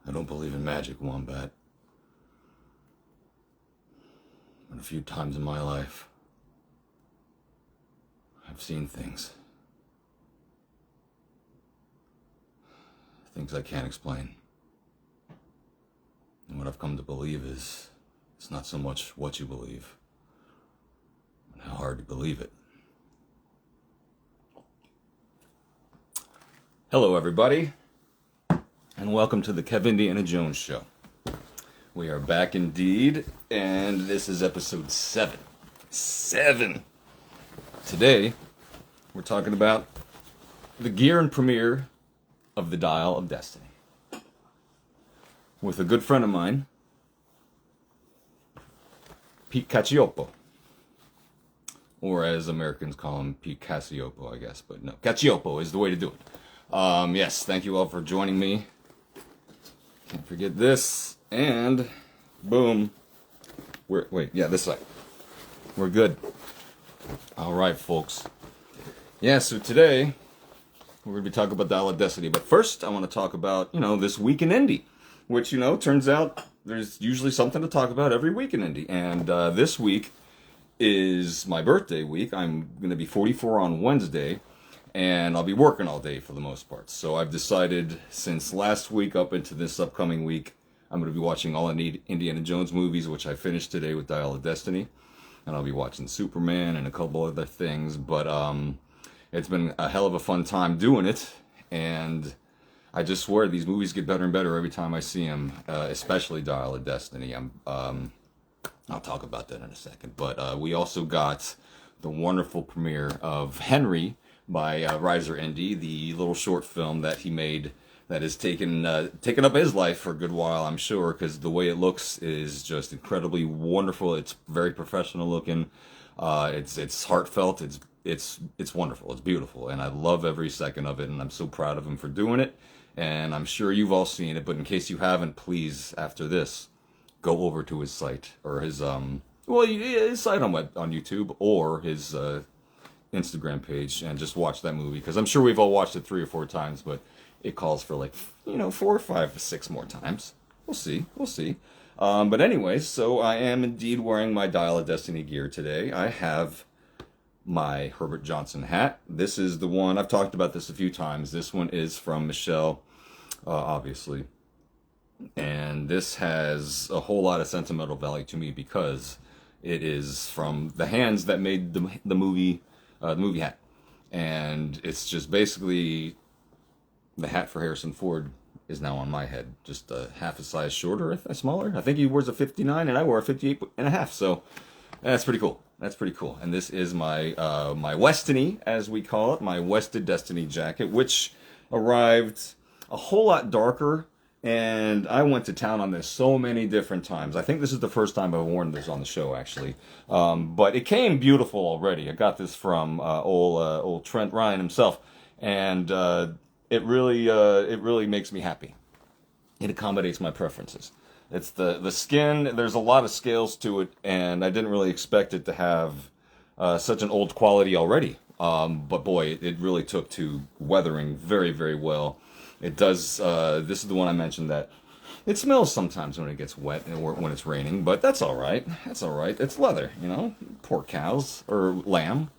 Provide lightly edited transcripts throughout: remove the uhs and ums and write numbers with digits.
I don't believe in magic, Wombat. But a few times in my life, I've seen things. Things I can't explain. And what I've come to believe is, it's not so much what you believe, but how hard you believe it. Hello, everybody, and welcome to the Kevindiana Jones Show. We are back indeed, and this is episode 7. 7! Today, we're talking about the gear and premiere of The Dial of Destiny with a good friend of mine, Pete Cacioppo. Or as Americans call him, Pete Cacioppo, I guess. But no, Cacioppo is the way to do it. Yes, thank you all for joining me. Can't forget this. And boom. This side. We're good. All right, folks. Yeah, so today we're going to be talking about Dial of Destiny. But first, I want to talk about, this week in indie. Which, turns out there's usually something to talk about every week in indie. And this week is my birthday week. I'm going to be 44 on Wednesday. And I'll be working all day for the most part. So I've decided since last week up into this upcoming week, I'm going to be watching all Indiana Jones movies, which I finished today with Dial of Destiny. And I'll be watching Superman and a couple other things. But it's been a hell of a fun time doing it. And I just swear these movies get better and better every time I see them, especially Dial of Destiny. I'll talk about that in a second. But we also got the wonderful premiere of Henry by Riser Indy, the little short film that he made that has taken up his life for a good while, I'm sure, because the way it looks is just incredibly wonderful. It's very professional looking. It's heartfelt. It's wonderful. It's beautiful, and I love every second of it. And I'm so proud of him for doing it. And I'm sure you've all seen it, but in case you haven't, please, after this, go over to his site or his his site on YouTube or his Instagram page and just watch that movie, because I'm sure we've all watched it 3 or 4 times, but it calls for 4 or 5 or 6 more times. We'll see. But anyways, so I am indeed wearing my Dial of Destiny gear today. I have my Herbert Johnson hat. This is the one, I've talked about this a few times. This one is from Michelle, obviously. And this has a whole lot of sentimental value to me because it is from the hands that made the movie hat. And it's just basically the hat for Harrison Ford is now on my head, just half a size shorter, smaller. I think he wears a 59 and I wear a 58 and a half. So that's pretty cool. And this is my my Westiny, as we call it, my Wested Destiny jacket, which arrived a whole lot darker. And I went to town on this so many different times. I think this is the first time I've worn this on the show, actually. But it came beautiful already. I got this from old Trent Ryan himself, and it really makes me happy. It accommodates my preferences. It's the skin. There's a lot of scales to it, and I didn't really expect it to have such an old quality already. But boy, it really took to weathering very, very well. It does, this is the one I mentioned that it smells sometimes when it gets wet or when it's raining, but that's alright. It's leather, Poor cows, or lamb,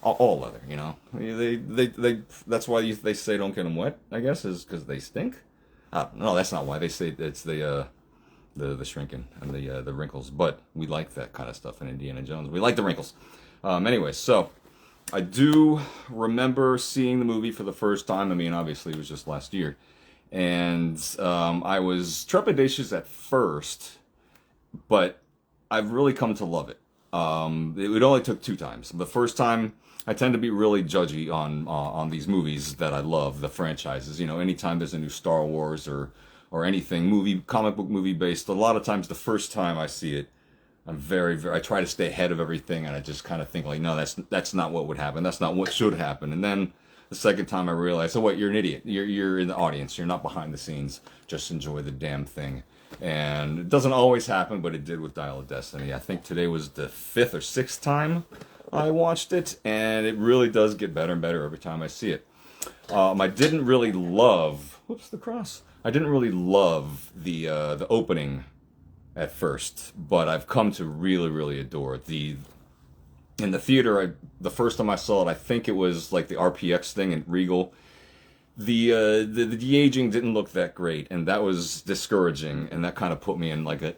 all leather, They that's why they say don't get them wet, I guess, is because they stink. No, that's not why. They say it's the shrinking and the wrinkles, but we like that kind of stuff in Indiana Jones. We like the wrinkles. Anyway, so I do remember seeing the movie for the first time. I mean, obviously, it was just last year. And I was trepidatious at first, but I've really come to love it. It only took 2 times. The first time, I tend to be really judgy on these movies that I love, the franchises. Anytime there's a new Star Wars or anything, comic book movie based, a lot of times the first time I see it, I'm I try to stay ahead of everything, and I just kind of think no, that's not what would happen. That's not what should happen. And then the second time I realized, oh wait, you're an idiot. You're in the audience. You're not behind the scenes. Just enjoy the damn thing. And it doesn't always happen, but it did with Dial of Destiny. I think today was the 5th or 6th time I watched it, and it really does get better and better every time I see it. I didn't really love whoops, the cross. I didn't really love the opening at first, but I've come to really, really adore it. In the theater, the first time I saw it, I think it was like the RPX thing in Regal. The de-aging didn't look that great, and that was discouraging, and that kind of put me in like a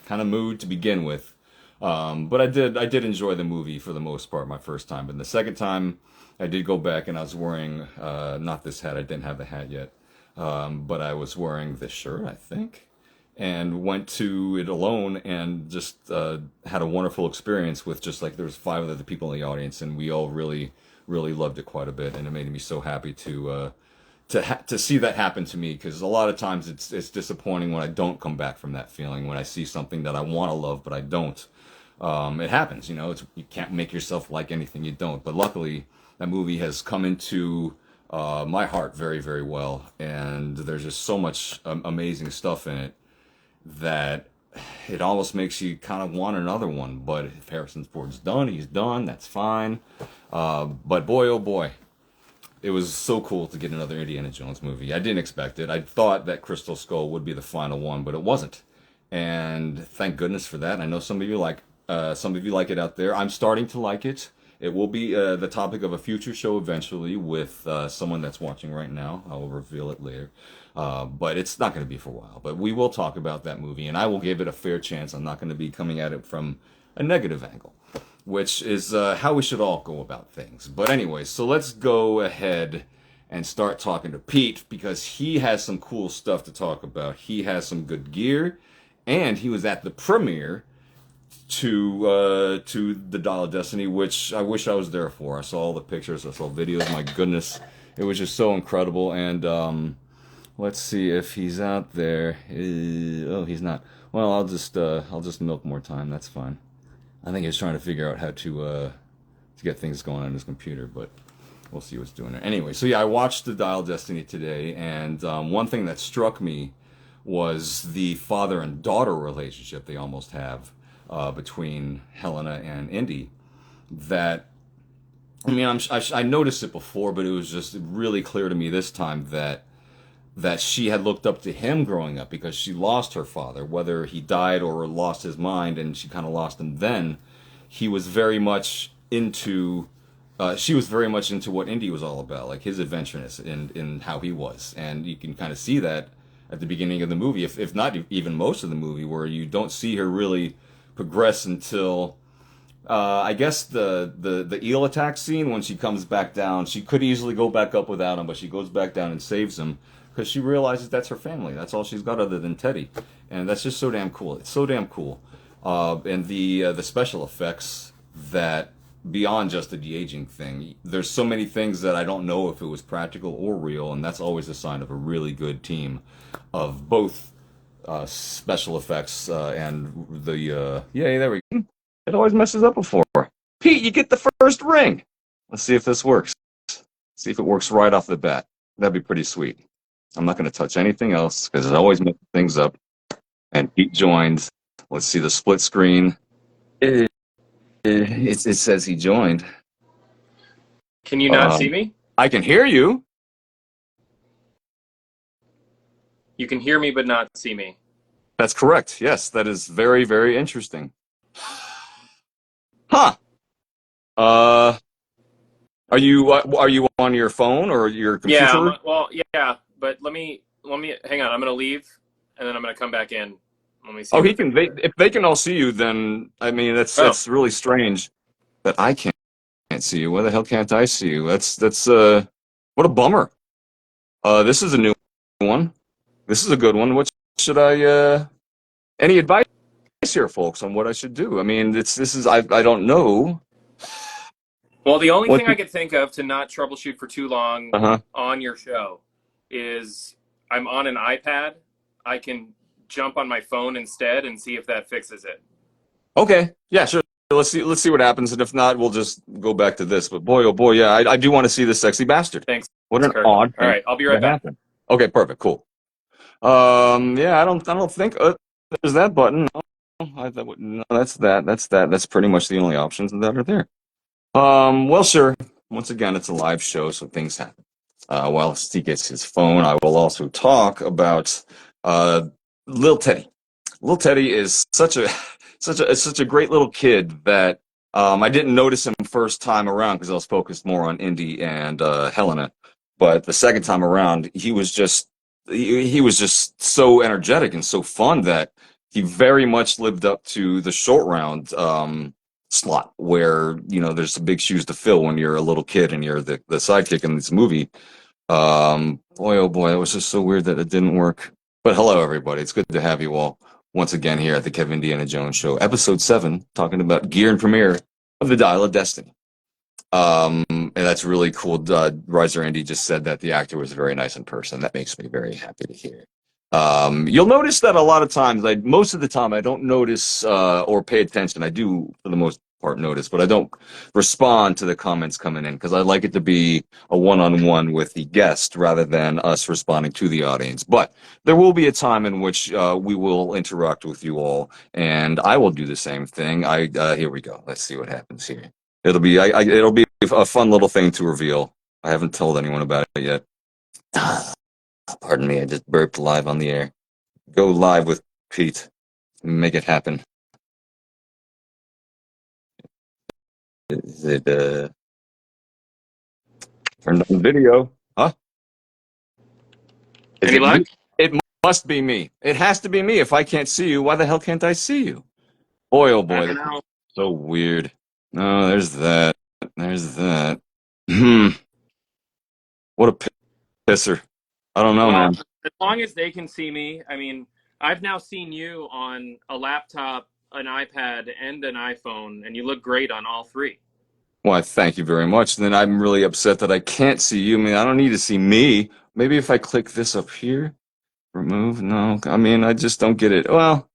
kind of mood to begin with. But I did enjoy the movie for the most part my first time. But the second time, I did go back, and I was wearing not this hat. I didn't have the hat yet, but I was wearing this shirt, I think, and went to it alone, and just had a wonderful experience with just like there was 5 other people in the audience, and we all really really loved it quite a bit, and it made me so happy to see that happen to me, because a lot of times it's disappointing when I don't come back from that feeling, when I see something that I want to love but I don't. It happens, you know. You can't make yourself like anything you don't. But luckily, that movie has come into my heart very, very well, and there's just so much amazing stuff in it that it almost makes you kind of want another one. But if Harrison Ford's done, he's done. That's fine. But boy, oh boy, it was so cool to get another Indiana Jones movie. I didn't expect it. I thought that Crystal Skull would be the final one, but it wasn't. And thank goodness for that. I know some of you like it out there. I'm starting to like it. It will be the topic of a future show eventually with someone that's watching right now. I will reveal it later. But it's not going to be for a while. But we will talk about that movie, and I will give it a fair chance. I'm not going to be coming at it from a negative angle, which is how we should all go about things. But anyway, so let's go ahead and start talking to Pete, because he has some cool stuff to talk about. He has some good gear, and he was at the premiere to the Dial of Destiny, which I wish I was there for. I saw all the pictures, I saw videos. My goodness, it was just so incredible. And let's see if he's out there. Oh, he's not. Well, I'll just milk more time. That's fine. I think he's trying to figure out how to get things going on his computer, but we'll see what's doing there. Anyway, so yeah, I watched the Dial of Destiny today, and one thing that struck me was the father and daughter relationship they almost have between Helena and Indy. That, I mean, I noticed it before, but it was just really clear to me this time that she had looked up to him growing up, because she lost her father, whether he died or lost his mind, and she kind of lost him then. He was very much into, she was very much into what Indy was all about, like his adventurous in how he was. And you can kind of see that at the beginning of the movie, if not even most of the movie, where you don't see her really progress until I guess the eel attack scene, when she comes back down. She could easily go back up without him, but she goes back down and saves him, because she realizes that's her family. That's all she's got other than Teddy, and that's just so damn cool. It's so damn cool, and the special effects, that beyond just the de-aging thing, there's so many things that I don't know if it was practical or real, and that's always a sign of a really good team of both special effects and the yay, there we go. It always messes up before. Pete, you get the first ring. Let's see if this works. See if it works right off the bat. That'd be pretty sweet. I'm not going to touch anything else, because it always messes things up. And Pete joined. Let's see the split screen. It says he joined. Can you not see me? I can hear you. You can hear me but not see me. That's correct. Yes, that is very, very interesting. Huh. Are you on your phone or your computer? Yeah, but let me hang on. I'm gonna leave, and then I'm gonna come back in. Let me see. Oh, if they can all see you, then I mean that's really strange that I can't see you. Why the hell can't I see you? That's what a bummer. This is a new one. This is a good one. What should I any advice here, folks, on what I should do? I mean, I don't know. Well, the only thing I could think of to not troubleshoot for too long on your show is I'm on an iPad. I can jump on my phone instead and see if that fixes it. Okay. Yeah, sure. Let's see what happens, and if not, we'll just go back to this. But boy, oh boy, yeah, I do want to see this sexy bastard. Thanks. What an odd. All right, I'll be right back. Okay, perfect, cool. Yeah, I don't think there's that button. No, that's that. That's pretty much the only options that are there. Well, sure. Once again, it's a live show, so things happen. Whilst he gets his phone, I will also talk about uh, Lil Teddy. Lil Teddy is such a great little kid that I didn't notice him first time around because I was focused more on Indy and Helena. But the second time around, he was just so energetic and so fun that he very much lived up to the short round slot where there's some big shoes to fill when you're a little kid and you're the sidekick in this movie. Boy, oh boy, it was just so weird that it didn't work. But hello, everybody. It's good to have you all once again here at the Kevindiana Jones Show, episode 7, talking about gear and premiere of the Dial of Destiny. And that's really cool. Riser Andy just said that the actor was very nice in person. That makes me very happy to hear. You'll notice that a lot of times, most of the time, I don't notice or pay attention. I do, for the most part, notice, but I don't respond to the comments coming in because I like it to be a one-on-one with the guest rather than us responding to the audience. But there will be a time in which we will interact with you all, and I will do the same thing. Here we go. Let's see what happens here. It'll be a fun little thing to reveal. I haven't told anyone about it yet. Pardon me, I just burped live on the air. Go live with Pete. Make it happen. Is it turned on video? Huh? Any luck? It must be me. It has to be me. If I can't see you, why the hell can't I see you? Boy, oh boy, that's so weird. No, there's that. There's that. What a pisser. I don't know, man. As long as they can see me, I mean, I've now seen you on a laptop, an iPad, and an iPhone, and you look great on all three. Well, thank you very much. Then I'm really upset that I can't see you. I mean, I don't need to see me. Maybe if I click this up here, remove. No, I mean, I just don't get it. Well,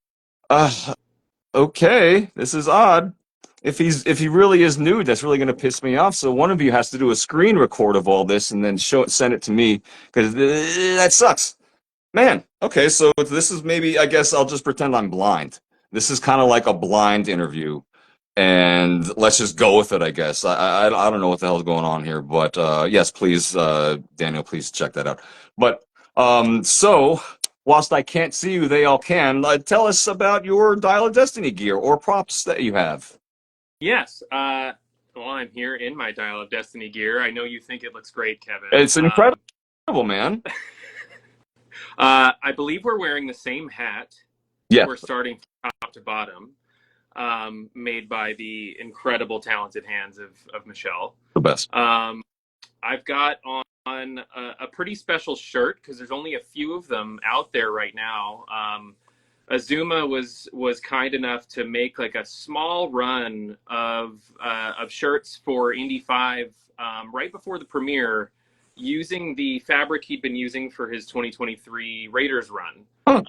okay, this is odd. If he really is nude, that's really going to piss me off. So one of you has to do a screen record of all this and then send it to me because that sucks. Man, okay, so this is maybe, I guess I'll just pretend I'm blind. This is kind of like a blind interview, and let's just go with it, I guess. I don't know what the hell's going on here, but yes, please, Daniel, please check that out. But so, whilst I can't see you, they all can. Tell us about your Dial of Destiny gear or props that you have. Yes. Well, I'm here in my Dial of Destiny gear. I know you think it looks great, Kevin. It's incredible, man. I believe we're wearing the same hat. Yeah. We're starting from top to bottom, made by the incredible, talented hands of Michelle. The best. I've got on a pretty special shirt because there's only a few of them out there right now. Azuma was kind enough to make like a small run of shirts for Indy 5 right before the premiere, using the fabric he'd been using for his 2023 Raiders run. Huh.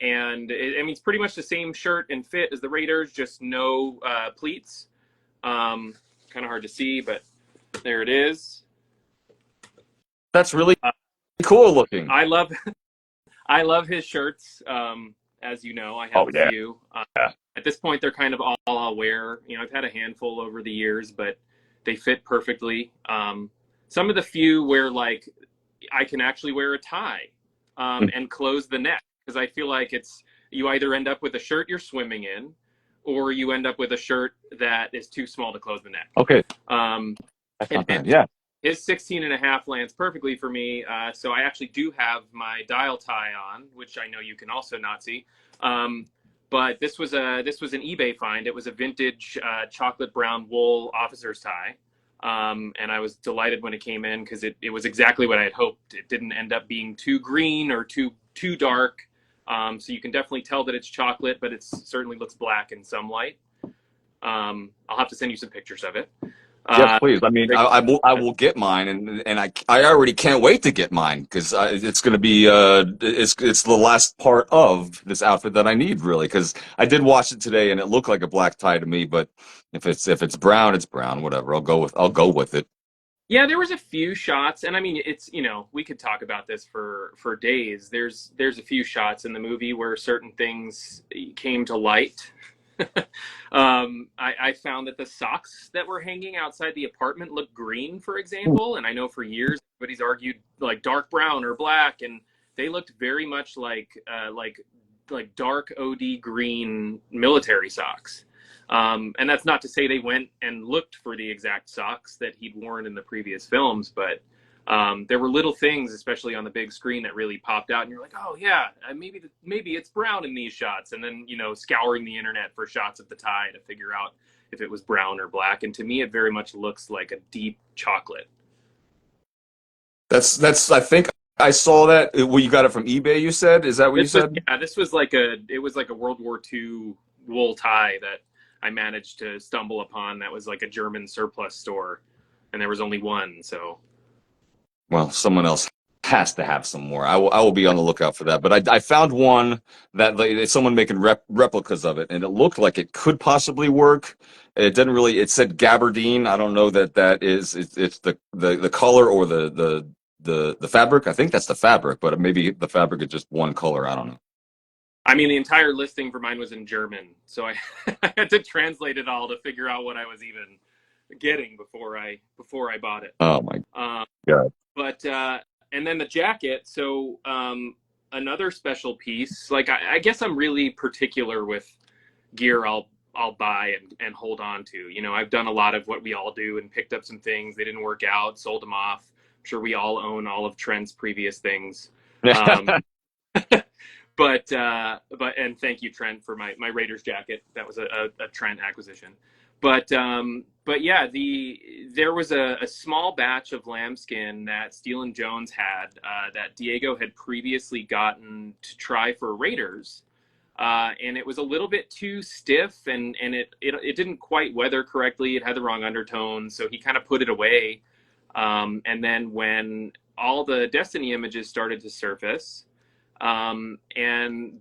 And it's pretty much the same shirt and fit as the Raiders, just no pleats. Kind of hard to see, but there it is. That's really cool looking. I love his shirts. As you know, I have a few. At this point, they're kind of all I'll wear. I've had a handful over the years, but they fit perfectly. Some of the few where like I can actually wear a tie and close the neck, because I feel like you either end up with a shirt you're swimming in, or you end up with a shirt that is too small to close the neck. Okay. That's not bad. Yeah. His 16.5 lands perfectly for me. So I actually do have my dial tie on, which I know you can also not see. But this was an eBay find. It was a vintage chocolate brown wool officer's tie. And I was delighted when it came in because it was exactly what I had hoped. It didn't end up being too green or too dark. So you can definitely tell that it's chocolate, but it certainly looks black in some light. I'll have to send you some pictures of it. Yeah, please. I mean, I will get mine, and I already can't wait to get mine because it's going to be it's the last part of this outfit that I need, really, because I did watch it today and it looked like a black tie to me, but if it's brown, it's brown. Whatever, I'll go with it. Yeah, there was a few shots, and I mean, it's we could talk about this for days. There's a few shots in the movie where certain things came to light, I found that the socks that were hanging outside the apartment looked green, for example. And I know for years everybody's argued like dark brown or black, and they looked very much like dark OD green military socks. And that's not to say they went and looked for the exact socks that he'd worn in the previous films, but there were little things, especially on the big screen, that really popped out, and you're like, "Oh yeah, maybe it's brown in these shots." And then scouring the internet for shots of the tie to figure out if it was brown or black. And to me, it very much looks like a deep chocolate. That's. I think I saw that. Well, you got it from eBay. You said, is that what you said? This was it was like a World War II wool tie that I managed to stumble upon. That was like a German surplus store, and there was only one, so. Well, someone else has to have some more. I will be on the lookout for that. But I found one that it's someone making replicas of it, and it looked like it could possibly work. It didn't really. It said gabardine. I don't know that is. It's the color or the fabric. I think that's the fabric, but maybe the fabric is just one color. I don't know. I mean, the entire listing for mine was in German, so I, I had to translate it all to figure out what I was even getting before I bought it. Oh my God. But and then the jacket. So another special piece. Like I guess I'm really particular with gear I'll buy and hold on to. I've done a lot of what we all do and picked up some things. They didn't work out, sold them off. I'm sure we all own all of Trent's previous things. But and thank you, Trent, for my Raiders jacket. That was a Trent acquisition. But yeah, there was a small batch of lambskin that Steele and Jones had that Diego had previously gotten to try for Raiders, and it was a little bit too stiff, and it didn't quite weather correctly. It had the wrong undertone, so he kind of put it away. And then when all the Destiny images started to surface, and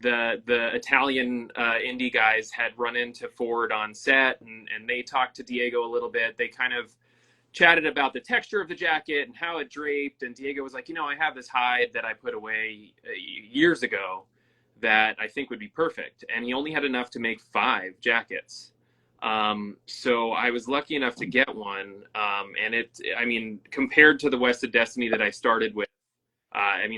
the Italian indie guys had run into Ford on set, and they talked to Diego a little bit. They kind of chatted about the texture of the jacket and how it draped, and Diego was like, I have this hide that I put away years ago that I think would be perfect. And he only had enough to make 5 jackets. So I was lucky enough to get one. And compared to the West of Destiny that I started with,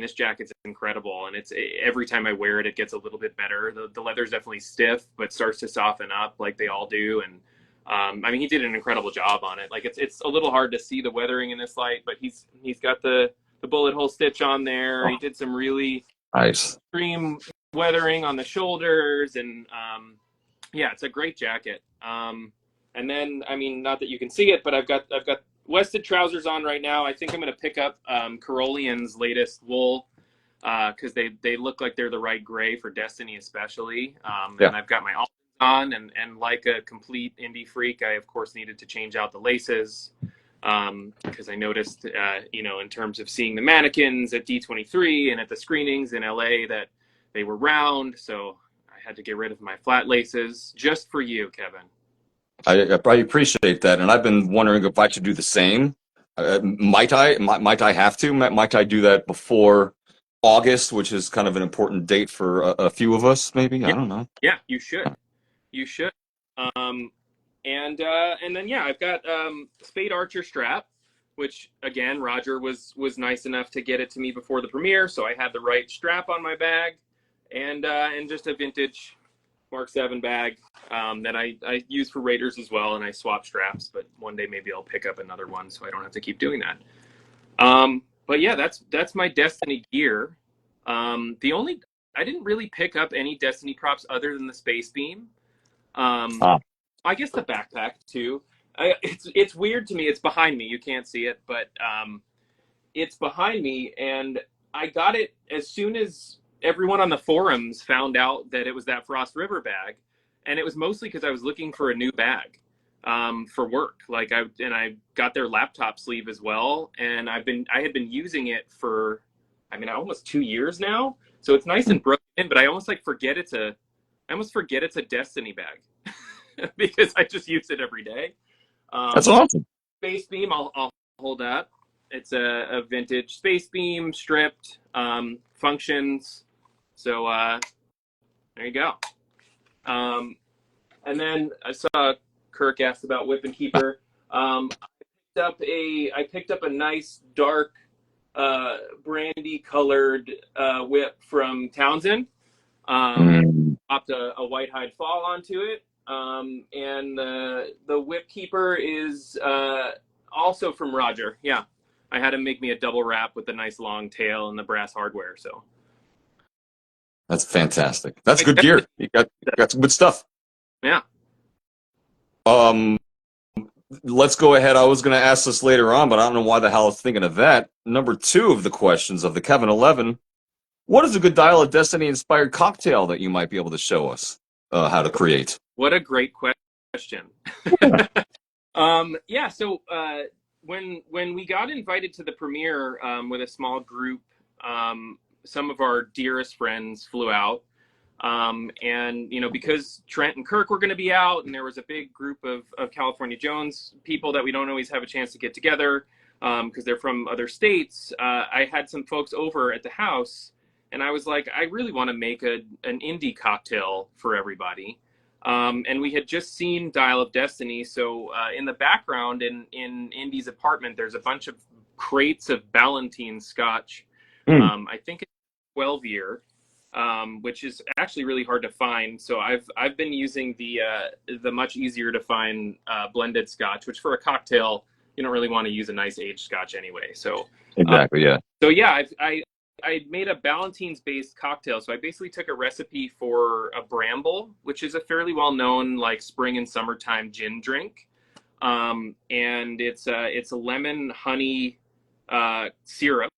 this jacket's incredible, and it's every time I wear it, it gets a little bit better. The leather's definitely stiff, but starts to soften up like they all do. And he did an incredible job on it. Like it's a little hard to see the weathering in this light, but he's got the bullet hole stitch on there. He did some really nice extreme weathering on the shoulders, and yeah, it's a great jacket. And then not that you can see it, but I've got Wested trousers on right now. I think I'm going to pick up Carolian's latest wool because they look like they're the right gray for Destiny especially. Yeah. And I've got my Almonds on, and like a complete indie freak, I of course needed to change out the laces because I noticed, in terms of seeing the mannequins at D23 and at the screenings in LA that they were round. So I had to get rid of my flat laces just for you, Kevin. I appreciate that, and I've been wondering if I should do the same. Might I have to? Might I do that before August, which is kind of an important date for a few of us? Maybe I don't know. Yeah, you should. You should. And then yeah, I've got Spade Archer strap, which again Roger was nice enough to get it to me before the premiere, so I had the right strap on my bag, and just a vintage Mark 7 bag that I use for Raiders as well, and I swap straps, but one day maybe I'll pick up another one so I don't have to keep doing that. But yeah, that's my Destiny gear. I didn't really pick up any Destiny props other than the Space Beam. I guess the backpack too. It's weird to me. It's behind me. You can't see it, but it's behind me, and I got it as soon as everyone on the forums found out that it was that Frost River bag, and it was mostly because I was looking for a new bag for work. I got their laptop sleeve as well, and I had been using it for almost 2 years now. So it's nice and broken in, but I almost forget it's a Destiny bag because I just use it every day. That's awesome. Space Beam, I'll hold that. It's a vintage Space Beam stripped, functions. So there you go. And then I saw Kirk asked about Whip and Keeper. I picked up a nice dark brandy colored whip from Townsend. Popped a white hide fall onto it. And the Whip Keeper is also from Roger. Yeah, I had him make me a double wrap with a nice long tail and the brass hardware. So That's fantastic. That's good gear. You got some good stuff. Yeah. Let's go ahead. I was going to ask this later on, but I don't know why the hell I was thinking of that. Number 2 of the questions of the Kevin 11. What is a good Dial of Destiny inspired cocktail that you might be able to show us how to create? What a great question. Yeah. So when we got invited to the premiere with a small group, some of our dearest friends flew out. And, you know, because Trent and Kirk were going to be out and there was a big group of California Jones people that we don't always have a chance to get together because they're from other states, I had some folks over at the house and I was like, I really want to make an indie cocktail for everybody. And we had just seen Dial of Destiny. So in the background in Indy's apartment, there's a bunch of crates of Ballantine scotch. I think it's 12 year. Which is actually really hard to find. So I've been using the much easier to find blended scotch, which for a cocktail you don't really want to use a nice aged scotch anyway. So exactly, yeah. So yeah, I made a Ballantines based cocktail. So I basically took a recipe for a bramble, which is a fairly well known like spring and summertime gin drink, and it's a lemon honey syrup.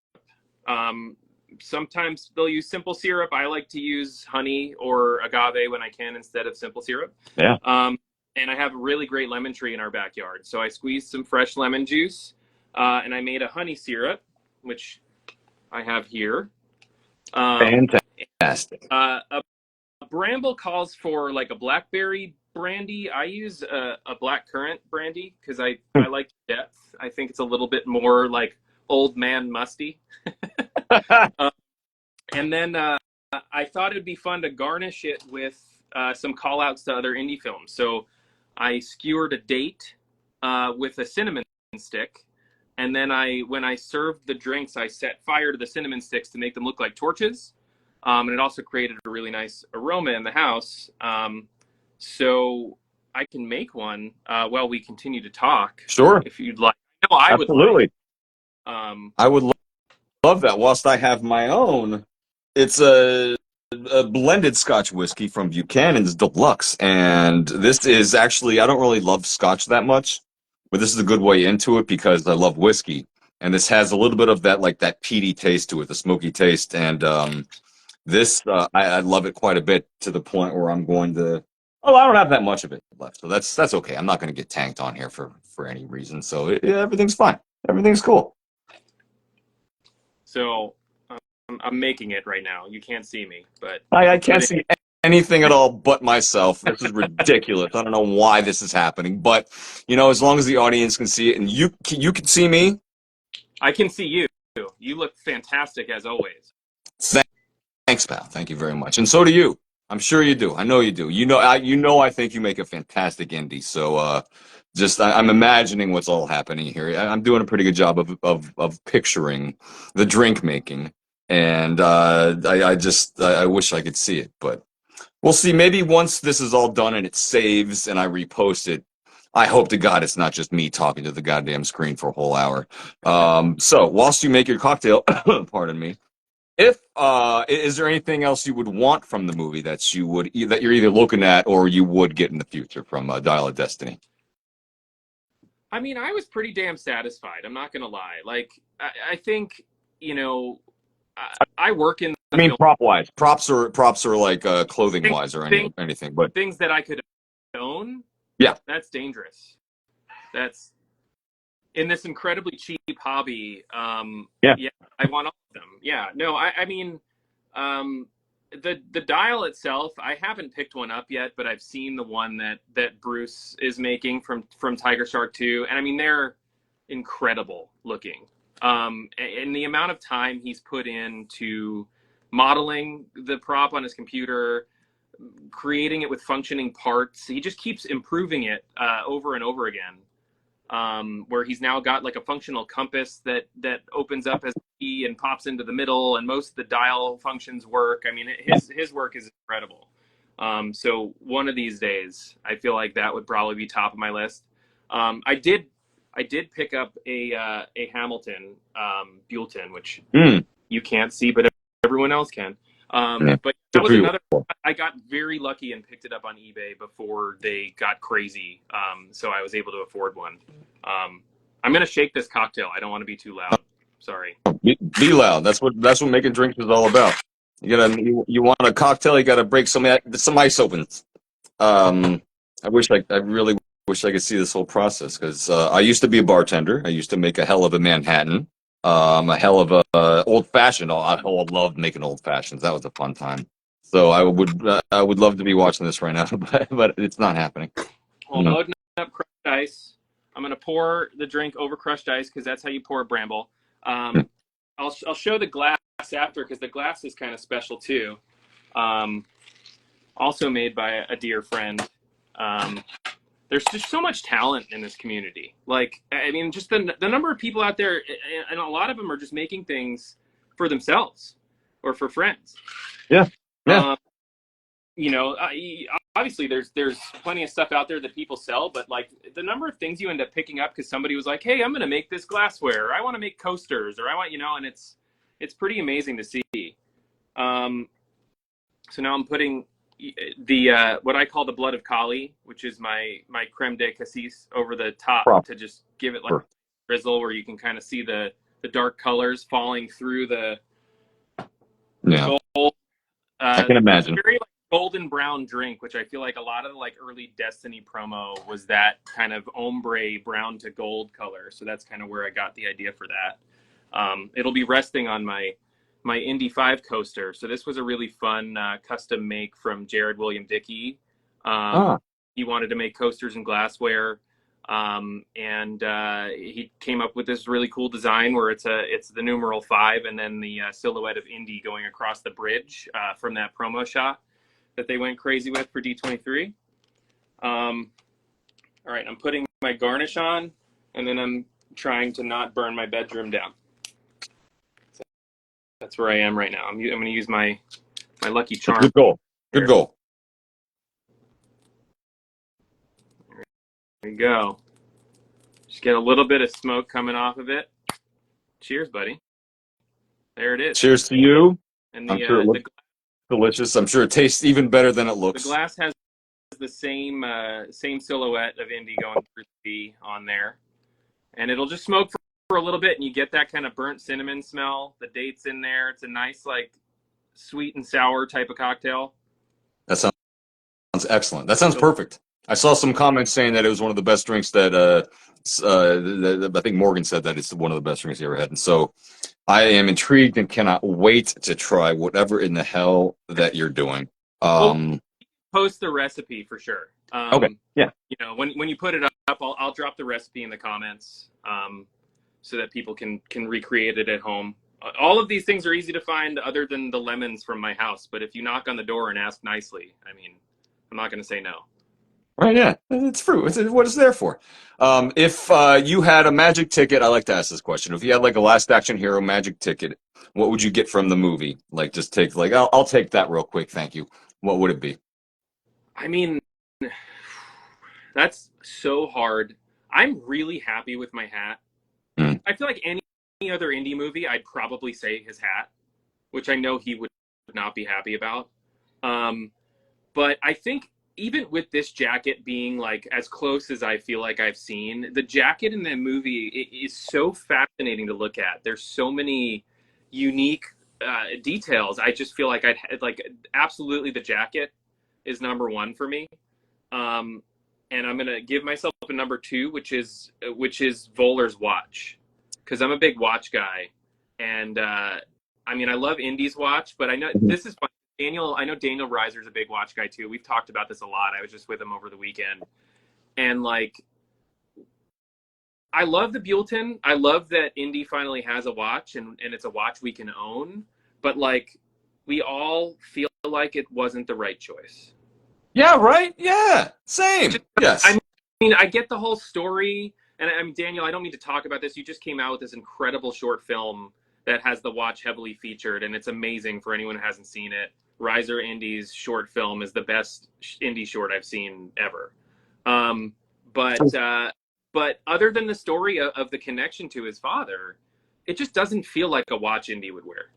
Sometimes they'll use simple syrup. I like to use honey or agave when I can instead of simple syrup. Yeah. And I have a really great lemon tree in our backyard. So I squeezed some fresh lemon juice and I made a honey syrup, which I have here. Fantastic. A bramble calls for like a blackberry brandy. I use a black currant brandy because I like depth. I think it's a little bit more like old man musty. And then I thought it'd be fun to garnish it with some call outs to other indie films. So I skewered a date with a cinnamon stick. And then when I served the drinks, I set fire to the cinnamon sticks to make them look like torches. And it also created a really nice aroma in the house. So I can make one while we continue to talk. Sure. If you'd like. No, I would. Absolutely. I would love that. Whilst I have my own, it's a blended Scotch whiskey from Buchanan's Deluxe. And this is actually, I don't really love Scotch that much, but this is a good way into it because I love whiskey. And this has a little bit of that, like that peaty taste to it, the smoky taste. And this, I love it quite a bit to the point where I'm going to, I don't have that much of it left. So that's okay. I'm not going to get tanked on here for any reason. So everything's fine. Everything's cool. So I'm making it right now. You can't see me, but I can't see anything at all but myself. This is ridiculous. I don't know why this is happening, but you know, as long as the audience can see it and you can see me, I can see you. You look fantastic as always. Thanks, pal. Thank you very much, and so do you. I'm sure you do. I know you do. I think you make a fantastic indie. So I'm imagining what's all happening here. I'm doing a pretty good job of picturing the drink making. And I wish I could see it, but we'll see. Maybe once this is all done and it saves and I repost it, I hope to God it's not just me talking to the goddamn screen for a whole hour. So whilst you make your cocktail, pardon me, is there anything else you would want from the movie that you're either looking at or you would get in the future from Dial of Destiny? I mean, I was pretty damn satisfied. I'm not gonna lie. Like, I think, you know, I work in. I mean, prop-wise, props are like clothing-wise or anything, but things that I could own. Yeah, that's dangerous. That's in this incredibly cheap hobby. Yeah, I want all of them. Yeah, no, I mean, the dial itself, I haven't picked one up yet, but I've seen the one that Bruce is making from Tiger Shark 2, and I mean they're incredible looking. And the amount of time he's put into modeling the prop on his computer, creating it with functioning parts. He just keeps improving it over and over again. Where he's now got like a functional compass that opens up as a key and pops into the middle, and most of the dial functions work. I mean, his work is incredible. So one of these days, I feel like that would probably be top of my list. I did pick up a Hamilton Buellton, which you can't see, but everyone else can. But that was another. I got very lucky and picked it up on eBay before they got crazy, so I was able to afford one. I'm gonna shake this cocktail. I don't want to be too loud. Sorry. Be loud. That's what making drinks is all about. You want a cocktail, you gotta break some ice open. I really wish I could see this whole process, because I used to be a bartender. I used to make a hell of a Manhattan, a hell of a old fashioned. I loved making old fashions. That was a fun time. So I would love to be watching this right now, but it's not happening. Well, loading up crushed ice. I'm gonna pour the drink over crushed ice because that's how you pour a Bramble. I'll show the glass after, because the glass is kind of special too. Also made by a dear friend. There's just so much talent in this community. Like, I mean, just the number of people out there, and a lot of them are just making things for themselves or for friends. Yeah. You know, obviously there's plenty of stuff out there that people sell, but like the number of things you end up picking up because somebody was like, hey, I'm going to make this glassware, or I want to make coasters, or I want, and it's pretty amazing to see. So now I'm putting the what I call the blood of Kali, which is my creme de cassis, over the top to just give it like a drizzle where you can kind of see the dark colors falling through the gold. I can imagine. It's very like golden brown drink, which I feel like a lot of the like early Destiny promo was that kind of ombre brown to gold color. So that's kind of where I got the idea for that. It'll be resting on my Indy 5 coaster. So this was a really fun custom make from Jared William Dickey. He wanted to make coasters and glassware. And he came up with this really cool design where it's the numeral 5 and then the silhouette of Indy going across the bridge from that promo shot that they went crazy with for D23. All right, I'm putting my garnish on, and then I'm trying to not burn my bedroom down. So that's where I am right now. I'm going to use my Lucky Charm. Good goal. Good goal. There you go. Just get a little bit of smoke coming off of it. Cheers, buddy. There it is. Cheers to you. And I'm sure it looks delicious. I'm sure it tastes even better than it looks. The glass has the same silhouette of Indy going through the B on there. And it'll just smoke for a little bit, and you get that kind of burnt cinnamon smell. The date's in there. It's a nice, like, sweet and sour type of cocktail. That sounds excellent. That sounds perfect. I saw some comments saying that it was one of the best drinks that I think Morgan said that it's one of the best drinks he ever had. And so I am intrigued and cannot wait to try whatever in the hell that you're doing. Post the recipe for sure. Okay. Yeah. You know, when you put it up, I'll drop the recipe in the comments so that people can recreate it at home. All of these things are easy to find other than the lemons from my house. But if you knock on the door and ask nicely, I mean, I'm not going to say no. Right, yeah. It's fruit. It's what it's there for. If you had a magic ticket, I like to ask this question. If you had like a Last Action Hero magic ticket, what would you get from the movie? Like, just take, like, I'll take that real quick, thank you. What would it be? I mean, that's so hard. I'm really happy with my hat. I feel like any other indie movie, I'd probably say his hat, which I know he would not be happy about. But I think even with this jacket being like as close as I feel like I've seen, the jacket in the movie is so fascinating to look at. There's so many unique details. I just feel like absolutely the jacket is number one for me. And I'm gonna give myself a number 2, which is Voeller's watch, because I'm a big watch guy, and I mean I love Indy's watch, but I know this is fun. I know Daniel Reiser's a big watch guy too. We've talked about this a lot. I was just with him over the weekend. And like, I love the Buellton. I love that Indy finally has a watch and it's a watch we can own. But like, we all feel like it wasn't the right choice. Yeah, right? Yeah, same. I Yes. mean, I get the whole story, and I mean, Daniel, I don't need to talk about this. You just came out with this incredible short film that has the watch heavily featured, and it's amazing for anyone who hasn't seen it. Riser Indie's short film is the best indie short I've seen ever. Um, but other than the story of the connection to his father, it just doesn't feel like a watch indie would wear.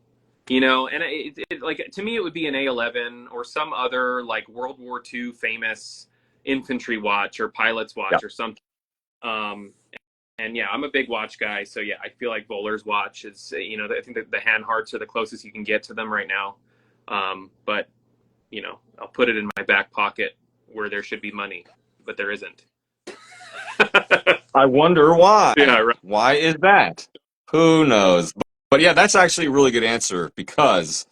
And like, to me, it would be an A11 or some other like World War II famous infantry watch or pilot's watch, Yeah. or something. Um, and yeah, I'm a big watch guy, so yeah, I feel like Voeller's watch is, I think that the hand hearts are the closest you can get to them right now. But I'll put it in my back pocket where there should be money, but there isn't. I wonder why. Yeah, right. Why is that? Who knows? But yeah, that's actually a really good answer because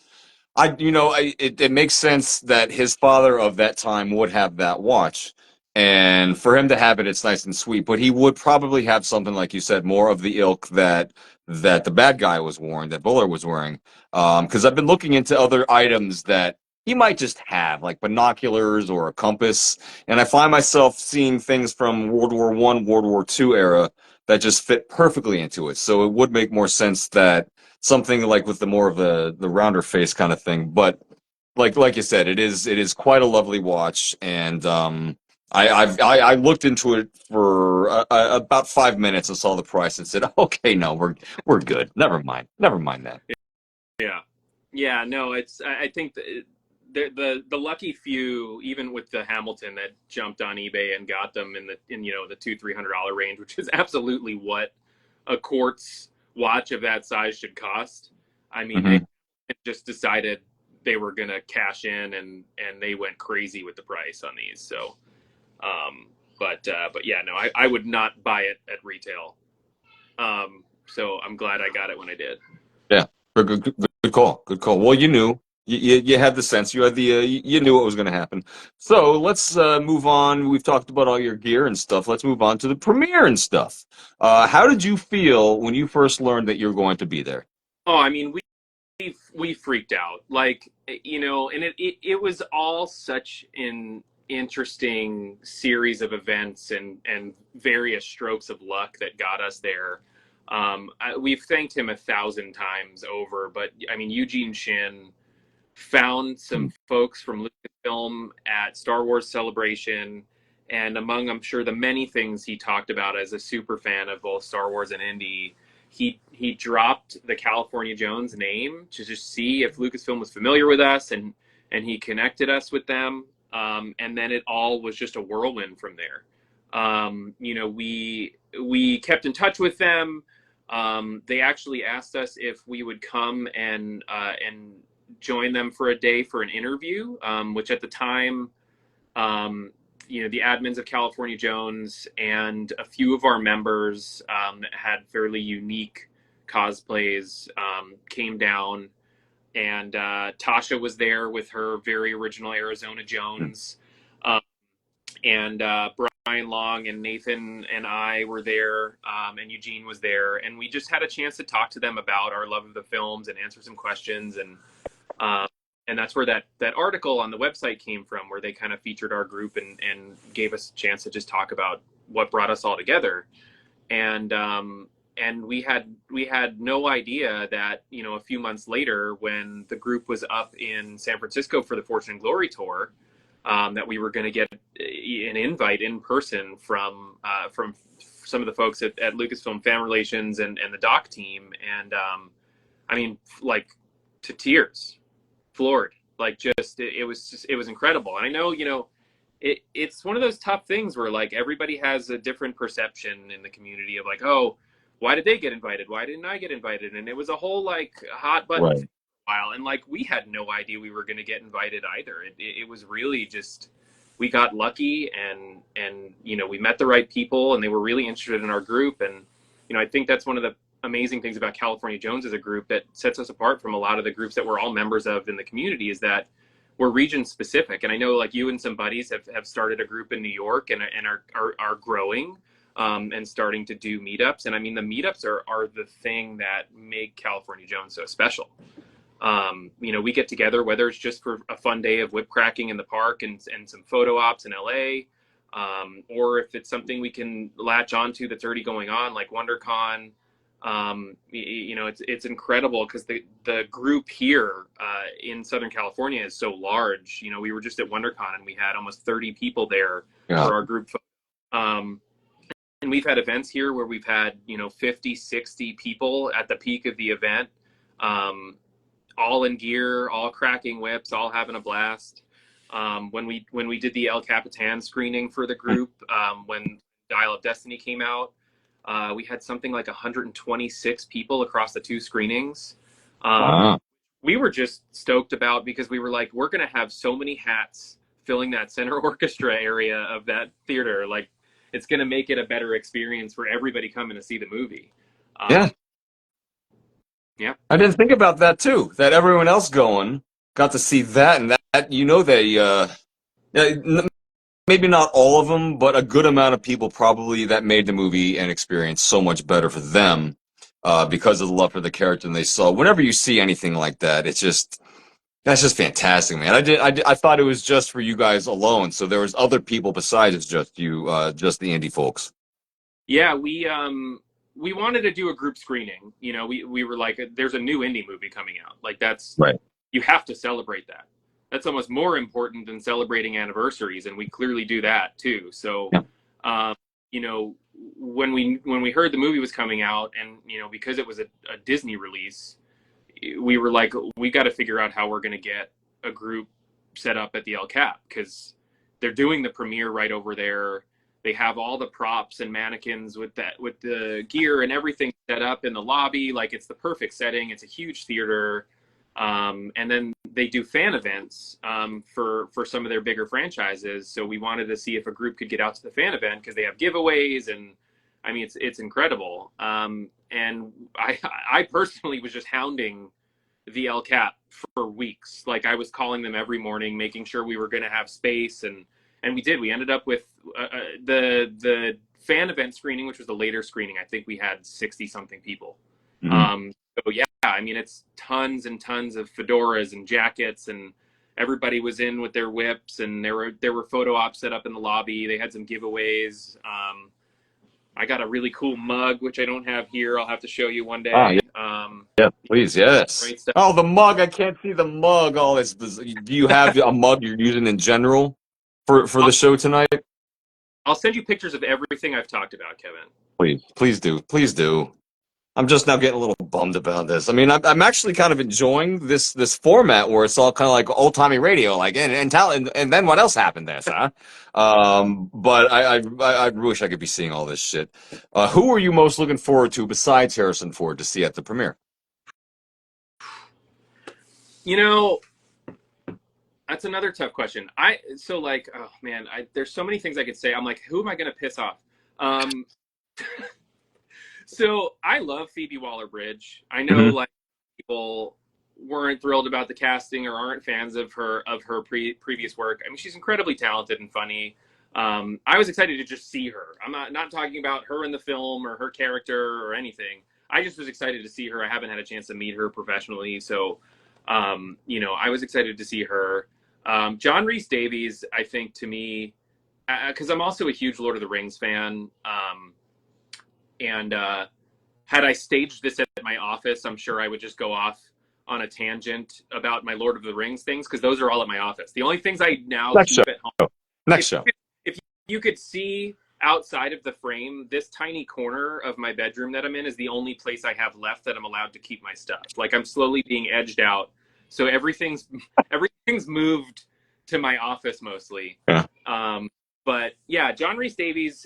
it makes sense that his father of that time would have that watch. And for him to have it, it's nice and sweet. But he would probably have something, like you said, more of the ilk that the bad guy was wearing, that Buller was wearing. Because I've been looking into other items that he might just have, like binoculars or a compass. And I find myself seeing things from World War I, World War II era that just fit perfectly into it. So it would make more sense that something like with the more of the rounder face kind of thing. But like you said, it is quite a lovely watch, and I looked into it for about 5 minutes and saw the price and said, okay, no, we're good. Never mind that. Yeah, yeah. No, I think the lucky few, even with the Hamilton, that jumped on eBay and got them in the $200-300 range, which is absolutely what a quartz watch of that size should cost. I mean, they Hmm. just decided they were gonna cash in, and they went crazy with the price on these. So, but yeah, no, I would not buy it at retail. So I'm glad I got it when I did. Yeah, good call. Good call. Well, you knew. You had the sense. You had you knew what was going to happen. So let's move on. We've talked about all your gear and stuff. Let's move on to the premiere and stuff. How did you feel when you first learned that you were going to be there? Oh, I mean, we freaked out, like, and it was all such an interesting series of events and various strokes of luck that got us there. We've thanked him 1,000 times over, but I mean, Eugene Shin found some folks from Lucasfilm at Star Wars Celebration, and among, I'm sure, the many things he talked about as a super fan of both Star Wars and Indy, he dropped the California Jones name to just see if Lucasfilm was familiar with us, and he connected us with them, and then it all was just a whirlwind from there. We kept in touch with them. They actually asked us if we would come and join them for a day for an interview, which at the time, the admins of California Jones and a few of our members that had fairly unique cosplays came down, and Tasha was there with her very original Arizona Jones, um, and Brian Long and Nathan and I were there, and Eugene was there, and we just had a chance to talk to them about our love of the films and answer some questions, um, and that's where that article on the website came from, where they kind of featured our group and gave us a chance to just talk about what brought us all together. And we had no idea that, a few months later, when the group was up in San Francisco for the Fortune and Glory tour, that we were going to get an invite in person from some of the folks at Lucasfilm Fan Relations and the doc team, and I mean, like, to tears, floored. Like, just it was incredible. And I know, it's one of those tough things where, like, everybody has a different perception in the community of, like, oh, why did they get invited? Why didn't I get invited? And it was a whole, like, hot button thing Right. for a while. And, like, we had no idea we were going to get invited either. It was really just, we got lucky, and we met the right people, and they were really interested in our group. And I think that's one of the amazing things about California Jones as a group that sets us apart from a lot of the groups that we're all members of in the community, is that we're region specific. And I know, like, you and some buddies have started a group in New York and are growing, and starting to do meetups. And I mean, the meetups are the thing that make California Jones so special. We get together, whether it's just for a fun day of whip cracking in the park and some photo ops in LA, or if it's something we can latch onto that's already going on, like WonderCon. It's incredible because the group here in Southern California is so large. We were just at WonderCon and we had almost 30 people there for our group. And we've had events here where we've had 50, 60 people at the peak of the event, all in gear, all cracking whips, all having a blast. When we did the El Capitan screening for the group, when Dial of Destiny came out, we had something like 126 people across the 2 screenings. Wow. We were just stoked about, because we were like, we're going to have so many hats filling that center orchestra area of that theater. Like, it's going to make it a better experience for everybody coming to see the movie. Yeah. I didn't think about that too, that everyone else going got to see that, and that they maybe not all of them, but a good amount of people probably that made the movie and experience so much better for them because of the love for the character and they saw. Whenever you see anything like that, that's just fantastic, man. I thought it was just for you guys alone, so there was other people besides just you, just the indie folks. Yeah, we wanted to do a group screening. We were like, there's a new indie movie coming out. Like, that's right. You have to celebrate that. That's almost more important than celebrating anniversaries, and we clearly do that too. So, yeah. When we heard the movie was coming out, and because it was a Disney release, we were like, we got to figure out how we're going to get a group set up at the El Cap, because they're doing the premiere right over there. They have all the props and mannequins with the gear and everything set up in the lobby. Like, it's the perfect setting. It's a huge theater. And then they do fan events for some of their bigger franchises. So we wanted to see if a group could get out to the fan event, because they have giveaways, and I mean, it's incredible. And I personally was just hounding the El Cap for weeks. Like, I was calling them every morning, making sure we were going to have space, and we did. We ended up with the fan event screening, which was the later screening. I think we had 60 something people. Mm-hmm. So yeah, I mean, it's tons and tons of fedoras and jackets, and everybody was in with their whips, and there were photo ops set up in the lobby. They had some giveaways. I got a really cool mug, which I don't have here. I'll have to show you one day. Yeah, please, yes. Great stuff. Oh, the mug! I can't see the mug. Oh, do you have a mug you're using in general for the show tonight? I'll send you pictures of everything I've talked about, Kevin. Please do. I'm just now getting a little bummed about this. I mean, I'm actually kind of enjoying this format where it's all kind of like old timey radio, like and then what else happened there, huh? But I wish I could be seeing all this shit. Who are you most looking forward to besides Harrison Ford to see at the premiere? That's another tough question. There's so many things I could say. I'm like, who am I going to piss off? So I love Phoebe Waller-Bridge. I know like people weren't thrilled about the casting or aren't fans of her previous work. I mean, she's incredibly talented and funny. I was excited to just see her. I'm not talking about her in the film or her character or anything. I just was excited to see her. I haven't had a chance to meet her professionally, so I was excited to see her. John Rhys Davies, I think, to me, because I'm also a huge Lord of the Rings fan. And had I staged this at my office, I'm sure I would just go off on a tangent about my Lord of the Rings things, because those are all at my office. The only things I now keep at home. Next show. If you could see outside of the frame, this tiny corner of my bedroom that I'm in is the only place I have left that I'm allowed to keep my stuff. Like, I'm slowly being edged out. So everything's moved to my office mostly. Yeah. But yeah, John Rhys Davies,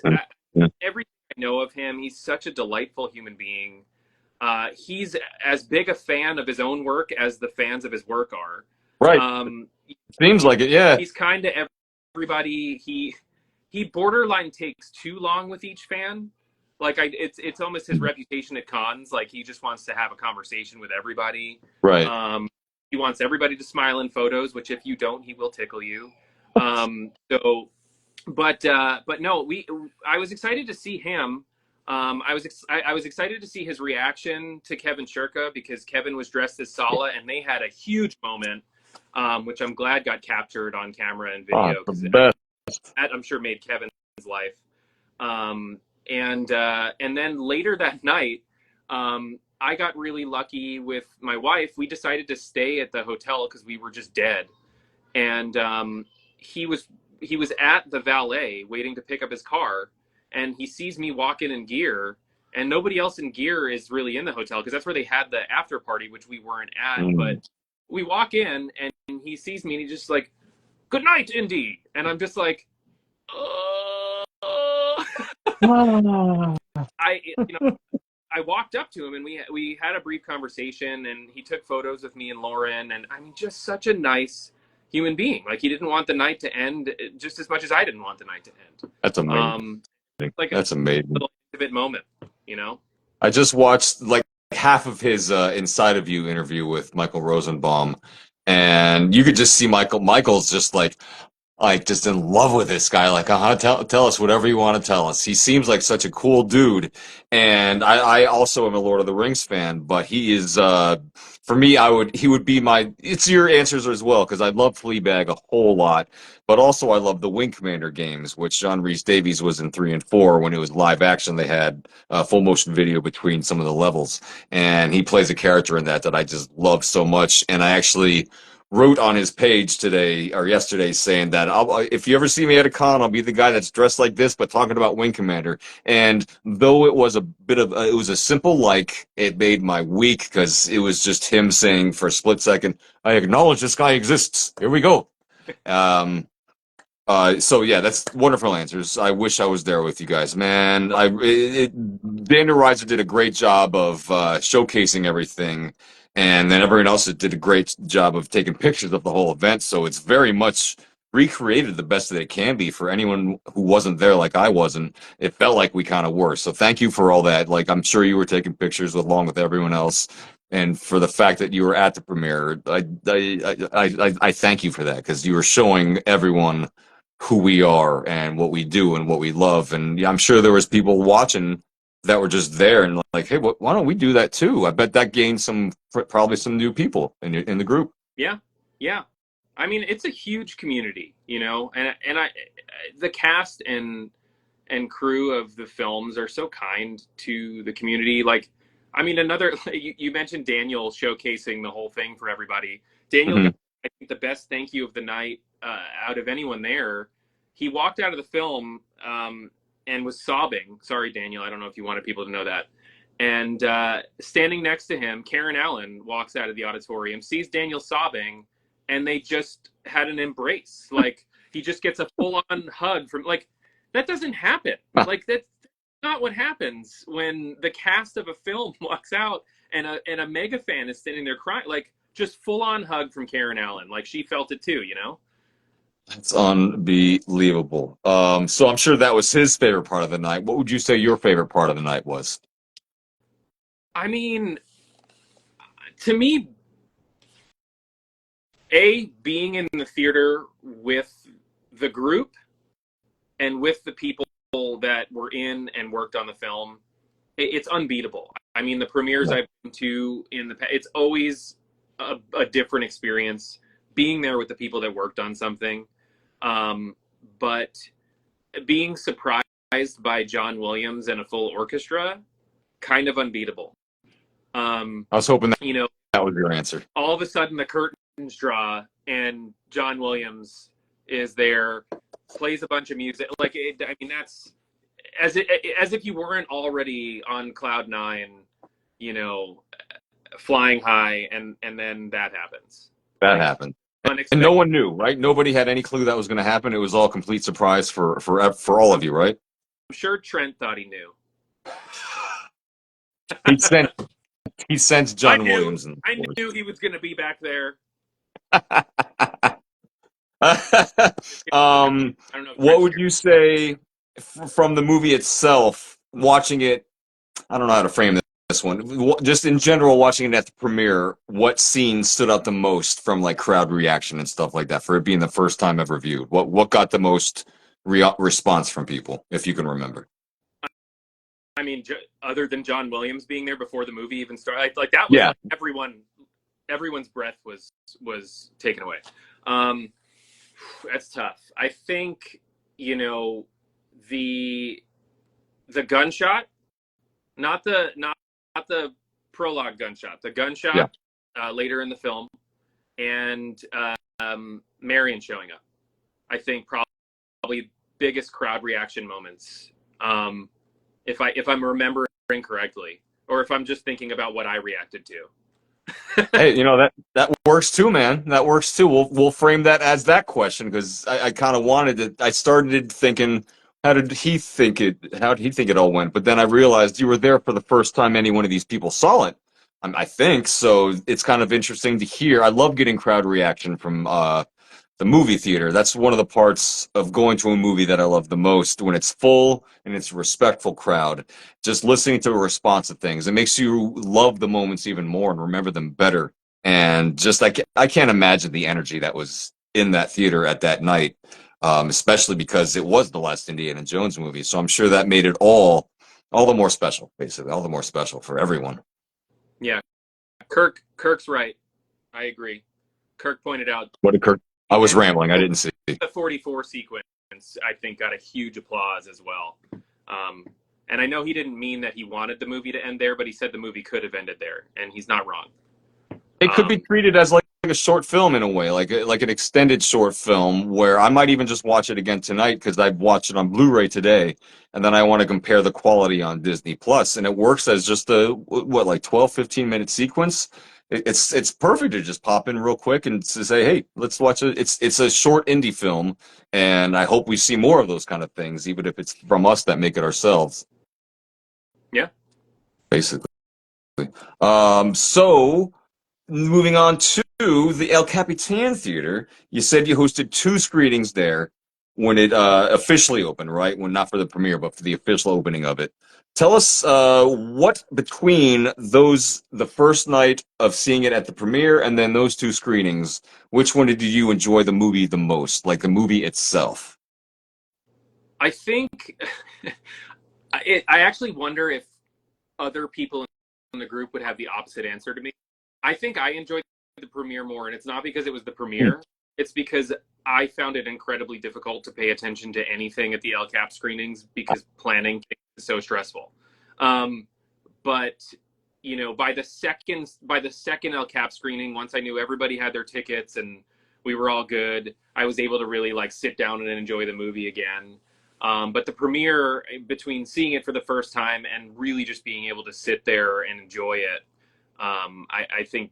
everything I know of him, he's such a delightful human being. He's as big a fan of his own work as the fans of his work are. Right. Seems like it, yeah. He's kind to everybody. He borderline takes too long with each fan. Like, it's almost his reputation at cons. Like, he just wants to have a conversation with everybody. Right. He wants everybody to smile in photos, which if you don't, he will tickle you. But no, I was excited to see him. I was excited to see his reaction to Kevin Shirka because Kevin was dressed as Sala, and they had a huge moment, which I'm glad got captured on camera and video The because best. that I'm sure made Kevin's life. And then later that night, I got really lucky with my wife. We decided to stay at the hotel because we were just dead, and he was he was at the valet waiting to pick up his car, and he sees me walk in gear, and nobody else in gear is really in the hotel because that's where they had the after party, which we weren't at. But we walk in, and he sees me, and he's just like, "Good night, Indy," and I'm just like, "Oh." I walked up to him, and we had a brief conversation, and he took photos of me and Lauren, and I mean, just such a nice human being. Like, he didn't want the night to end just as much as I didn't want the night to end. That's amazing. Like That's a amazing. little intimate moment, you know? I just watched like half of his Inside of You interview with Michael Rosenbaum, and you could just see Michael's just like just in love with this guy. Like, tell us whatever you want to tell us. He seems like such a cool dude. And I also am a Lord of the Rings fan, but he is for me, he would be it's your answers as well, because I love Fleabag a whole lot, but also I love the Wing Commander games, which John Rhys Davies was in 3 and 4 when it was live action. They had full motion video between some of the levels, and he plays a character in that I just love so much. And I actually wrote on his page today or yesterday saying that if you ever see me at a con, I'll be the guy that's dressed like this, but talking about Wing Commander. And though it was it was a simple like, it made my week because it was just him saying for a split second, I acknowledge this guy exists. Here we go. So yeah, that's wonderful answers. I wish I was there with you guys, man. Daniel Reiser did a great job of showcasing everything, and then everyone else did a great job of taking pictures of the whole event. So it's very much recreated the best that it can be for anyone who wasn't there, like I wasn't. It felt like we kind of were. So thank you for all that. Like, I'm sure you were taking pictures along with everyone else. And for the fact that you were at the premiere, I thank you for that, because you were showing everyone who we are and what we do and what we love. And yeah, I'm sure there was people watching that were just there and like, hey, why don't we do that too? I bet that gained probably some new people in the group. Yeah, yeah. I mean, it's a huge community, you know, and the cast and crew of the films are so kind to the community. Like, I mean, you mentioned Daniel showcasing the whole thing for everybody. Daniel got, I think, the best thank you of the night out of anyone there. He walked out of the film and was sobbing. Sorry, Daniel, I don't know if you wanted people to know that. And standing next to him, Karen Allen walks out of the auditorium, sees Daniel sobbing, and they just had an embrace. Like, he just gets a full-on hug from, like, that doesn't happen. Like, that's not what happens when the cast of a film walks out and a mega fan is standing there crying. Like, just full-on hug from Karen Allen. Like, she felt it too, you know? It's unbelievable. So I'm sure that was his favorite part of the night. What would you say your favorite part of the night was? I mean, to me, being in the theater with the group and with the people that were in and worked on the film, it's unbeatable. I mean, the premieres I've been to in the past, it's always a different experience being there with the people that worked on something. But being surprised by John Williams and a full orchestra, kind of unbeatable. I was hoping that, you know, that was your answer. All of a sudden the curtains draw and John Williams is there, plays a bunch of music. Like, I mean, that's as if you weren't already on cloud nine, you know, flying high, and then that happens. That happened. And no one knew, right? Nobody had any clue that was going to happen. It was all complete surprise for all of you, right? I'm sure Trent thought he knew. He sensed John Williams. I knew he was going to be back there. What would you say from the movie itself, watching it? I don't know how to frame this one. Just in general, watching it at the premiere, what scene stood out the most from like crowd reaction and stuff like that, for it being the first time ever viewed? What got the most response from people, if you can remember? I mean, other than John Williams being there before the movie even started, like that was Yeah. like everyone's breath was taken away. That's tough. I think, you know, the gunshot, not the prologue gunshot, the Yeah. gunshot later in the film, and Marion showing up. I think probably biggest crowd reaction moments. If I'm remembering correctly, or if I'm just thinking about what I reacted to. Hey, that works too, man. That works too. We'll frame that as that question because I kind of wanted to. I started thinking, how did he think it? How did he think it all went? But then I realized you were there for the first time any one of these people saw it. I think so. It's kind of interesting to hear. I love getting crowd reaction from the movie theater. That's one of the parts of going to a movie that I love the most when it's full and it's a respectful crowd. Just listening to a response to things, it makes you love the moments even more and remember them better. And just I can't imagine the energy that was in that theater at that night, especially because it was the last Indiana Jones movie. So I'm sure that made it all the more special, basically, all the more special for everyone. Yeah, Kirk's right. I agree. Kirk pointed out. What did Kirk? I was rambling. I didn't see. The 44 sequence, I think, got a huge applause as well. And I know he didn't mean that he wanted the movie to end there, but he said the movie could have ended there, and he's not wrong. It could be treated as like a short film in a way, like an extended short film where I might even just watch it again tonight because I watched it on Blu-ray today, and then I want to compare the quality on Disney Plus, and it works as just a like 12, 15-minute sequence. It's perfect to just pop in real quick and to say, hey, let's watch it. It's a short indie film, and I hope we see more of those kind of things, even if it's from us that make it ourselves. Yeah. Basically. So moving on to the El Capitan Theater, you said you hosted 2 screenings there when it officially opened, right? When not for the premiere, but for the official opening of it. Tell us what between the first night of seeing it at the premiere and then those 2 screenings, which one did you enjoy the movie the most, like the movie itself? I think I actually wonder if other people in the group would have the opposite answer to me. I think I enjoyed the premiere more, and it's not because it was the premiere. It's because I found it incredibly difficult to pay attention to anything at the LCAP screenings because planning is so stressful. But you know, by the second LCAP screening, once I knew everybody had their tickets and we were all good, I was able to really like sit down and enjoy the movie again. But the premiere, between seeing it for the first time and really just being able to sit there and enjoy it, I think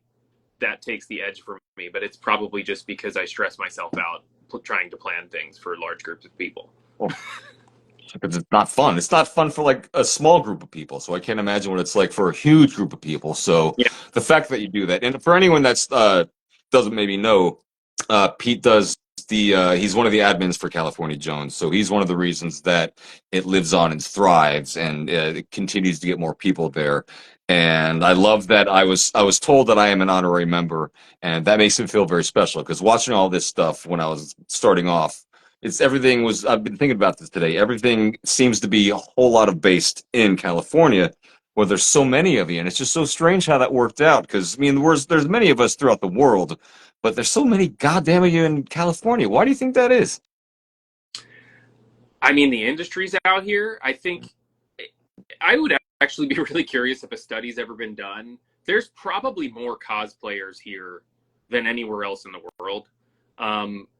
that takes the edge for me. But it's probably just because I stress myself out trying to plan things for large groups of people. Well, because it's not fun. It's not fun for like a small group of people. So I can't imagine what it's like for a huge group of people. So Yeah. the fact that you do that, and for anyone that's doesn't maybe know, Pete does he's one of the admins for California Jones. So he's one of the reasons that it lives on and thrives, and it continues to get more people there. And I love that I was told that I am an honorary member, and that makes me feel very special because watching all this stuff when I was starting off, I've been thinking about this today. Everything seems to be a whole lot of based in California where there's so many of you. And it's just so strange how that worked out. Because, I mean, there's many of us throughout the world, but there's so many goddamn of you in California. Why do you think that is? I mean, the industry's out here. I think I would actually be really curious if a study's ever been done. There's probably more cosplayers here than anywhere else in the world.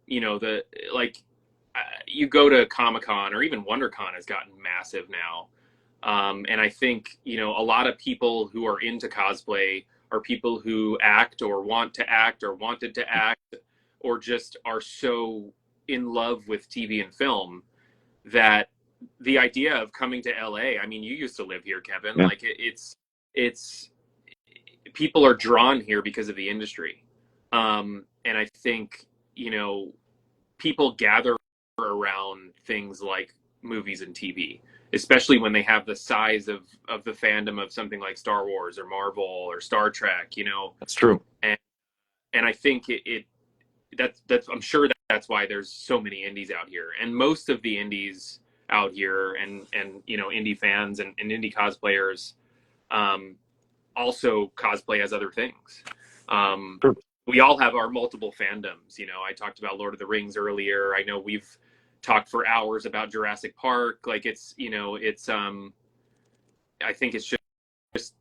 You know, you go to Comic-Con or even WonderCon has gotten massive now. And I think, you know, a lot of people who are into cosplay are people who act or want to act or wanted to act or just are so in love with TV and film that the idea of coming to LA, I mean, you used to live here, Kevin, Yeah. like it's people are drawn here because of the industry. And I think, you know, people gather around things like movies and TV, especially when they have the size of the fandom of something like Star Wars or Marvel or Star Trek, you know. That's true. And I think that's I'm sure that's why there's so many indies out here. And most of the indies, out here, and indie fans and indie cosplayers also cosplay as other things. Sure. We all have our multiple fandoms. I talked about Lord of the Rings earlier. I know we've talked for hours about Jurassic Park. Like it's I think it's just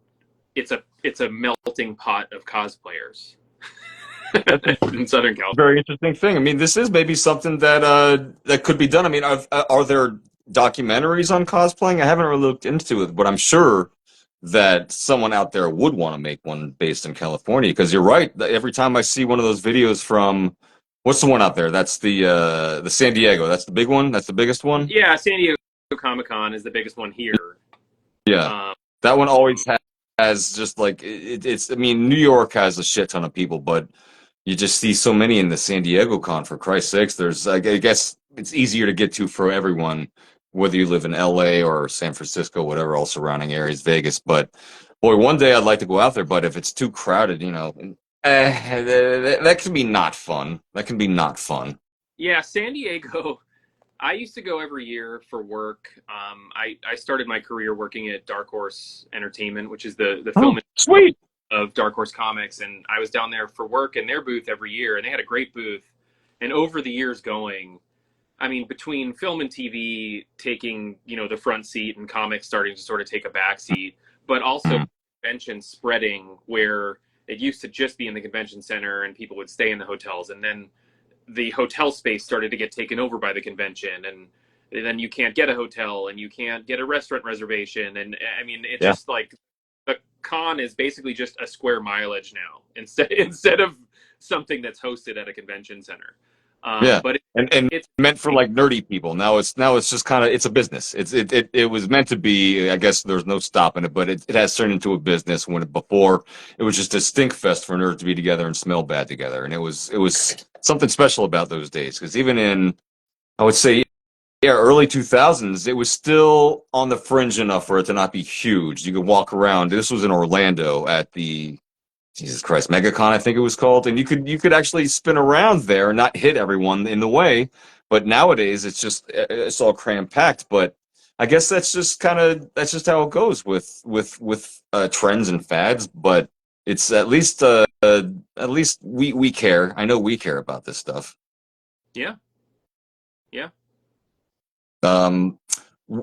it's a melting pot of cosplayers in Southern California. Very interesting thing. I mean, this is maybe something that could be done. I mean, are there documentaries on cosplaying? I haven't really looked into it, but I'm sure that someone out there would want to make one based in California. Because you're right. Every time I see one of those videos from, what's the one out there? That's the San Diego. That's the big one. That's the biggest one. Yeah, San Diego Comic-Con is the biggest one here. Yeah, that one always has just like it's. I mean, New York has a shit ton of people, but you just see so many in the San Diego con. For Christ's sakes, there's I guess it's easier to get to for everyone, whether you live in LA or San Francisco, whatever, all surrounding areas, Vegas. But boy, one day I'd like to go out there, but if it's too crowded, that can be not fun. That can be not fun. Yeah, San Diego. I used to go every year for work. I started my career working at Dark Horse Entertainment, which is the film sweet of Dark Horse Comics, and I was down there for work in their booth every year, and they had a great booth. And over the years going, I mean, between film and TV taking, the front seat and comics starting to sort of take a back seat, but also convention spreading where it used to just be in the convention center and people would stay in the hotels, and then the hotel space started to get taken over by the convention, and then you can't get a hotel and you can't get a restaurant reservation. And I mean, it's just like the con is basically just a square mileage now instead of something that's hosted at a convention center. But it's meant for like nerdy people. Now it's just kind of, it's a business. It was meant to be. I guess there's no stopping it, but it has turned into a business. Before it was just a stink fest for nerds to be together and smell bad together, and it was something special about those days. Because even in, I would say, early 2000s, it was still on the fringe enough for it to not be huge. You could walk around. This was in Orlando at the, Jesus Christ, MegaCon, I think it was called, and you could actually spin around there and not hit everyone in the way. But nowadays, it's all cram packed. But I guess that's just how it goes with trends and fads. But it's at least we care. I know we care about this stuff. Yeah.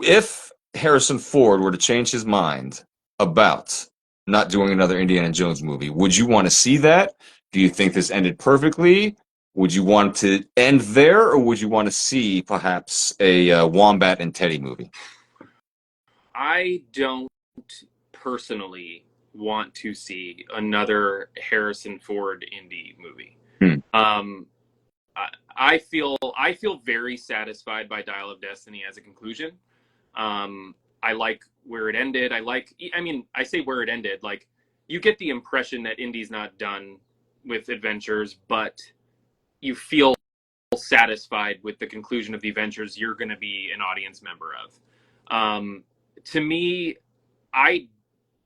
If Harrison Ford were to change his mind about not doing another Indiana Jones movie, would you want to see that? Do you think this ended perfectly? Would you want to end there, or would you want to see perhaps a Wombat and Teddy movie? I don't personally want to see another Harrison Ford indie movie. I feel very satisfied by Dial of Destiny as a conclusion. I like where it ended. I say where it ended, like, you get the impression that Indy's not done with adventures, but you feel satisfied with the conclusion of the adventures you're going to be an audience member of. To me, I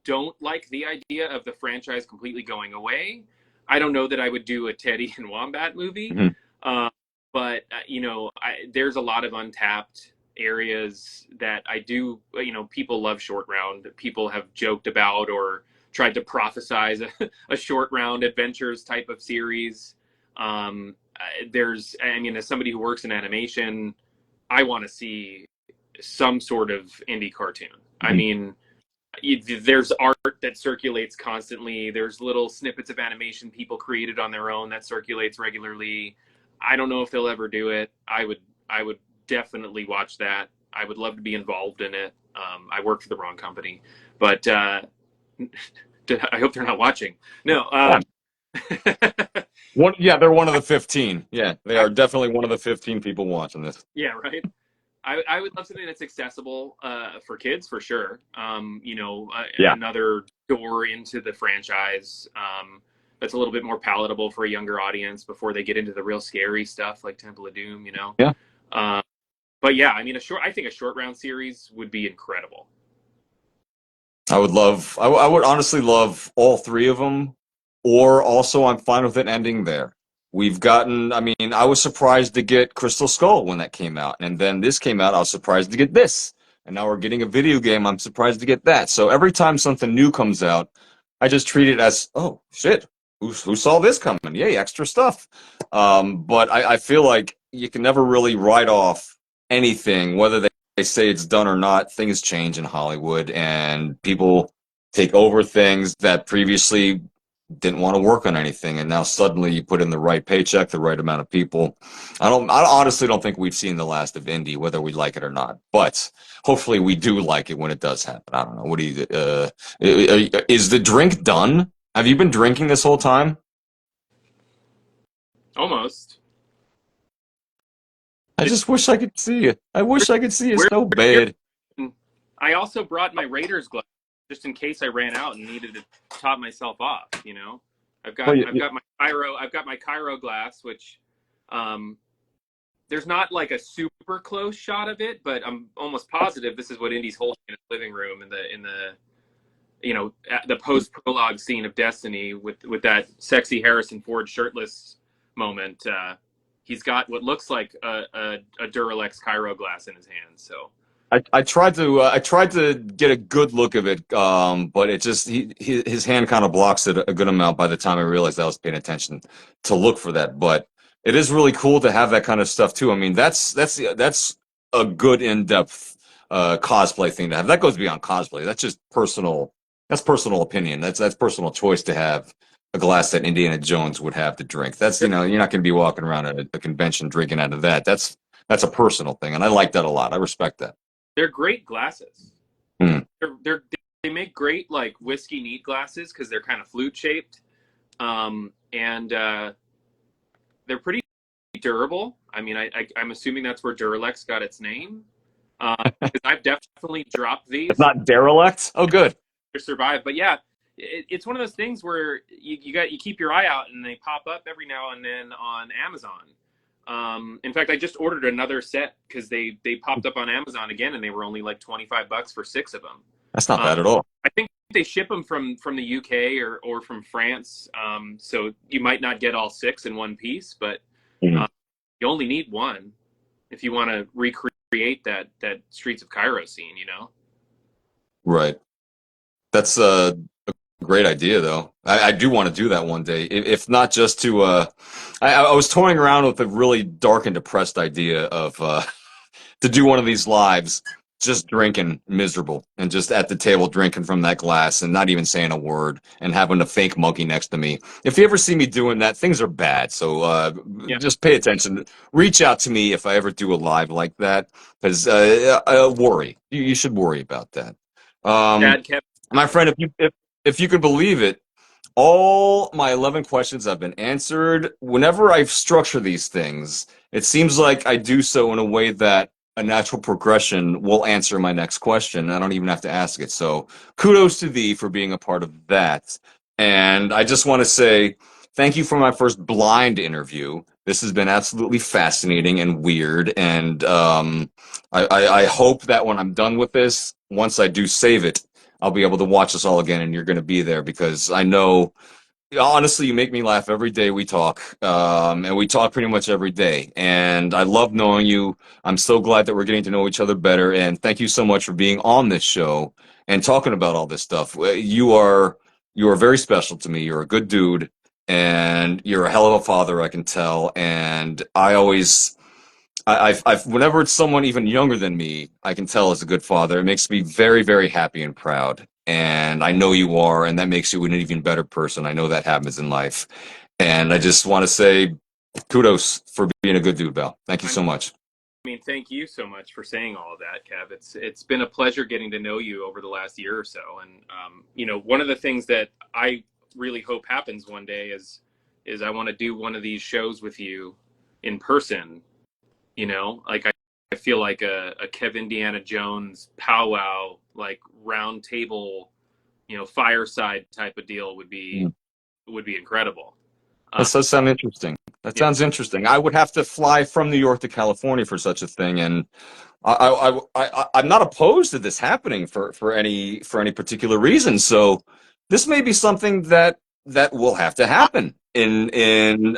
don't like the idea of the franchise completely going away. I don't know that I would do a Teddy and Wombat movie, but there's a lot of untapped areas that I do, people love Short Round. People have joked about or tried to prophesize a Short Round Adventures type of series. As somebody who works in animation, I want to see some sort of indie cartoon. I mean, there's art that circulates constantly. There's little snippets of animation people created on their own that circulates regularly. I don't know if they'll ever do it. I would definitely watch that. I would love to be involved in it. I work for the wrong company, but I hope they're not watching. No. They're one of the 15. Yeah, they are definitely one of the 15 people watching this. Yeah, right. I would love something that's accessible for kids, for sure. Another door into the franchise that's a little bit more palatable for a younger audience before they get into the real scary stuff like Temple of Doom. Yeah. But yeah, I think a Short Round series would be incredible. I would honestly love all three of them, or also I'm fine with it ending there. We've gotten, I mean, I was surprised to get Crystal Skull when that came out. And then this came out, I was surprised to get this. And now we're getting a video game, I'm surprised to get that. So every time something new comes out, I just treat it as, oh, shit, who saw this coming? Yay, extra stuff. But I feel like you can never really write off anything, whether they say it's done or not. Things change in Hollywood, and people take over things that previously didn't want to work on anything, and now suddenly you put in the right paycheck, the right amount of people. I honestly don't think we've seen the last of indie, whether we like it or not. But hopefully we do like it when it does happen. I don't know. What do you? Is the drink done? Have you been drinking this whole time? Almost. I just wish I could see it. I wish I could see it Where, so bad. I also brought my Raiders glass just in case I ran out and needed to top myself off. You know, I've got my Cairo glass, which there's not like a super close shot of it, but I'm almost positive this is what Indy's holding in his living room in the you know, the post prologue scene of Destiny with that sexy Harrison Ford shirtless moment. He's got what looks like a Duralex Cairo glass in his hand. So I tried to get a good look of it, but it just his hand kind of blocks it a good amount by the time I realized I was paying attention to look for that. But it is really cool to have that kind of stuff too. I mean, that's a good in-depth cosplay thing to have. That goes beyond cosplay. That's just personal. That's personal opinion. That's personal choice to have a glass that Indiana Jones would have to drink. That's, you know, you're not going to be walking around at a convention drinking out of that. That's a personal thing, and I like that a lot. I respect that. they're great glasses. Mm. They make great like whiskey neat glasses because they're kind of flute shaped, and they're pretty durable. I mean, I'm assuming that's where Duralex got its name. Because I've definitely dropped these. It's not derelict. Oh, good. To survive, but yeah, it's one of those things where you keep your eye out and they pop up every now and then on Amazon. In fact, I just ordered another set because they popped up on Amazon again, and they were only like $25 for 6 of them. That's not bad at all. I think they ship them from the UK or from France, so you might not get all 6 in one piece, but you only need one if you want to recreate that Streets of Cairo scene, you know? Right. That's a great idea, though. I do want to do that one day, if not just to. I was toying around with a really dark and depressed idea of to do one of these lives, just drinking miserable and just at the table drinking from that glass and not even saying a word and having a fake monkey next to me. If you ever see me doing that, things are bad. So just pay attention. Reach out to me if I ever do a live like that, because worry. You should worry about that. Dad kept. My friend, if you could believe it, all my 11 questions have been answered. Whenever I structure these things, it seems like I do so in a way that a natural progression will answer my next question. I don't even have to ask it. So kudos to thee for being a part of that. And I just want to say thank you for my first blind interview. This has been absolutely fascinating and weird. And I hope that when I'm done with this, once I do save it, I'll be able to watch this all again, and you're going to be there because I know, honestly, you make me laugh every day we talk, and we talk pretty much every day. And I love knowing you. I'm so glad that we're getting to know each other better. And thank you so much for being on this show and talking about all this stuff. You are very special to me. You're a good dude, and you're a hell of a father, I can tell. And I always. Whenever it's someone even younger than me, I can tell as a good father. It makes me very, very happy and proud. And I know you are, and that makes you an even better person. I know that happens in life. And I just want to say kudos for being a good dude, Val. Thank you so much. I mean, thank you so much for saying all of that, Kev. It's been a pleasure getting to know you over the last year or so. And you know, one of the things that I really hope happens one day is I want to do one of these shows with you in person. You know, like I feel like a Kevindiana Jones powwow, like round table, you know, fireside type of deal would be incredible. That does sound interesting. That sounds interesting. I would have to fly from New York to California for such a thing, and I'm not opposed to this happening for any particular reason. So this may be something that that will have to happen in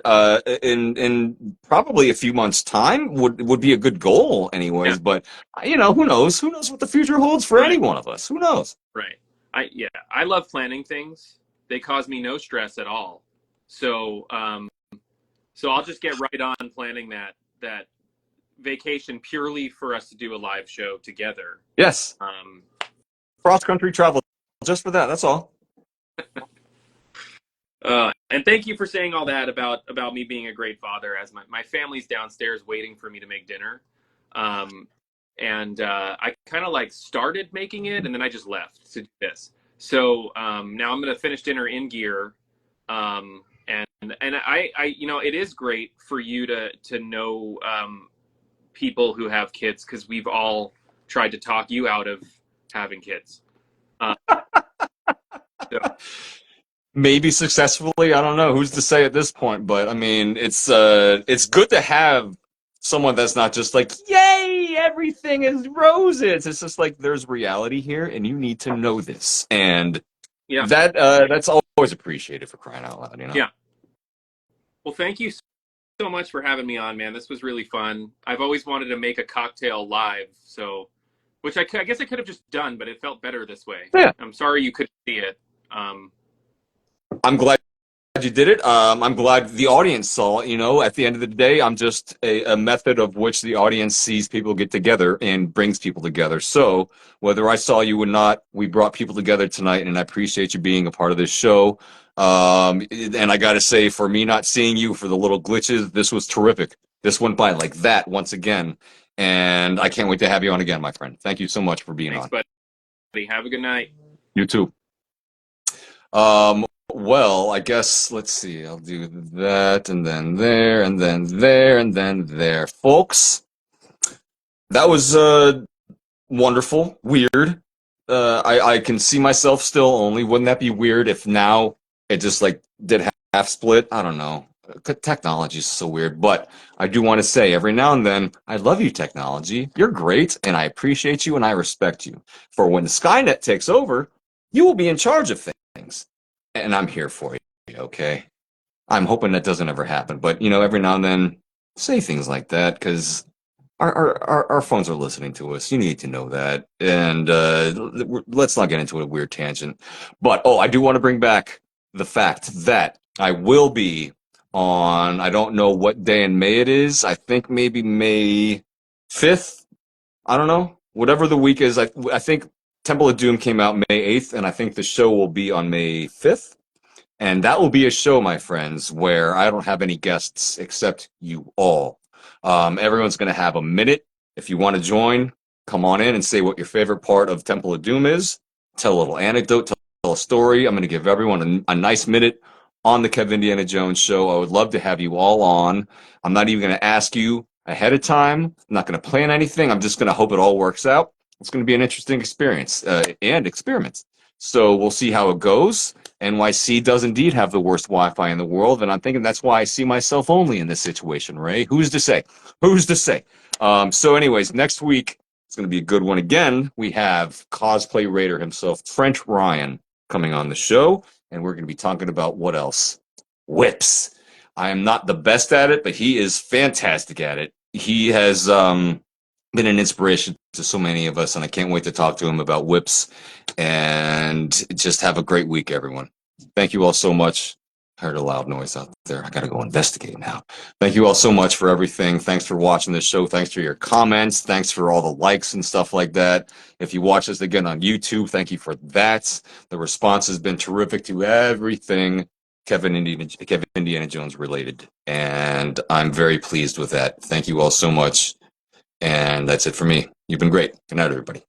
probably a few months' time. Would be a good goal, anyways. Yeah. But who knows? Who knows what the future holds for any Right. one of us? Who knows? Right. I love planning things. They cause me no stress at all. So so I'll just get right on planning that vacation purely for us to do a live show together. Yes, cross country travel just for that. That's all. And thank you for saying all that about me being a great father, as my family's downstairs waiting for me to make dinner. And I kind of like started making it and then I just left to do this. So now I'm going to finish dinner in gear. And I it is great for you to know people who have kids, because we've all tried to talk you out of having kids. So. Maybe successfully, I don't know. Who's to say at this point? But I mean, it's good to have someone that's not just like, yay, everything is roses. It's just like there's reality here, and you need to know this. And Yeah, that's always appreciated, for crying out loud, Yeah. Well, thank you so much for having me on, man. This was really fun. I've always wanted to make a cocktail live, which I guess I could have just done, but it felt better this way. Yeah. I'm sorry you couldn't see it. I'm glad you did it. I'm glad the audience saw it. At the end of the day, I'm just a method of which the audience sees people get together and brings people together. So whether I saw you or not, we brought people together tonight, and I appreciate you being a part of this show. And I got to say, for me not seeing you for the little glitches, this was terrific. This went by like that once again. And I can't wait to have you on again, my friend. Thank you so much for being on. Thanks, buddy. Have a good night. You too. Well, I guess, let's see. I'll do that, and then there, and then there, and then there. Folks, that was wonderful. Weird. I can see myself still only. Wouldn't that be weird if now it just like did half split? I don't know. Technology is so weird, but I do want to say every now and then, I love you, technology. You're great, and I appreciate you, and I respect you. For when Skynet takes over, you will be in charge of things, and I'm here for you, okay? I'm hoping that doesn't ever happen, but every now and then, say things like that, because our phones are listening to us. You need to know that. And let's not get into a weird tangent. But, I do want to bring back the fact that I will be on, I don't know what day in May it is. I think maybe May 5th. I don't know. Whatever the week is, I think Temple of Doom came out May 8th, and I think the show will be on May 5th. And that will be a show, my friends, where I don't have any guests except you all. Everyone's going to have a minute. If you want to join, come on in and say what your favorite part of Temple of Doom is. Tell a little anecdote, tell a story. I'm going to give everyone a nice minute on the Kevindiana Jones show. I would love to have you all on. I'm not even going to ask you ahead of time. I'm not going to plan anything. I'm just going to hope it all works out. It's going to be an interesting experience and experiments. So we'll see how it goes. NYC does indeed have the worst Wi-Fi in the world, and I'm thinking that's why I see myself only in this situation, Ray. Who's to say? Who's to say? So anyways, next week, it's going to be a good one again. We have cosplay raider himself, Trent Ryan, coming on the show, and we're going to be talking about what else? Whips. I am not the best at it, but he is fantastic at it. He has been an inspiration to so many of us, and I can't wait to talk to him about whips. And just have a great week, everyone. Thank you all so much. I heard a loud noise out there. I got to go investigate now. Thank you all so much for everything. Thanks for watching this show. Thanks for your comments. Thanks for all the likes and stuff like that. If you watch us again on YouTube, thank you for that. The response has been terrific to everything Kevindiana Jones related, and I'm very pleased with that. Thank you all so much. And that's it for me. You've been great. Good night, everybody.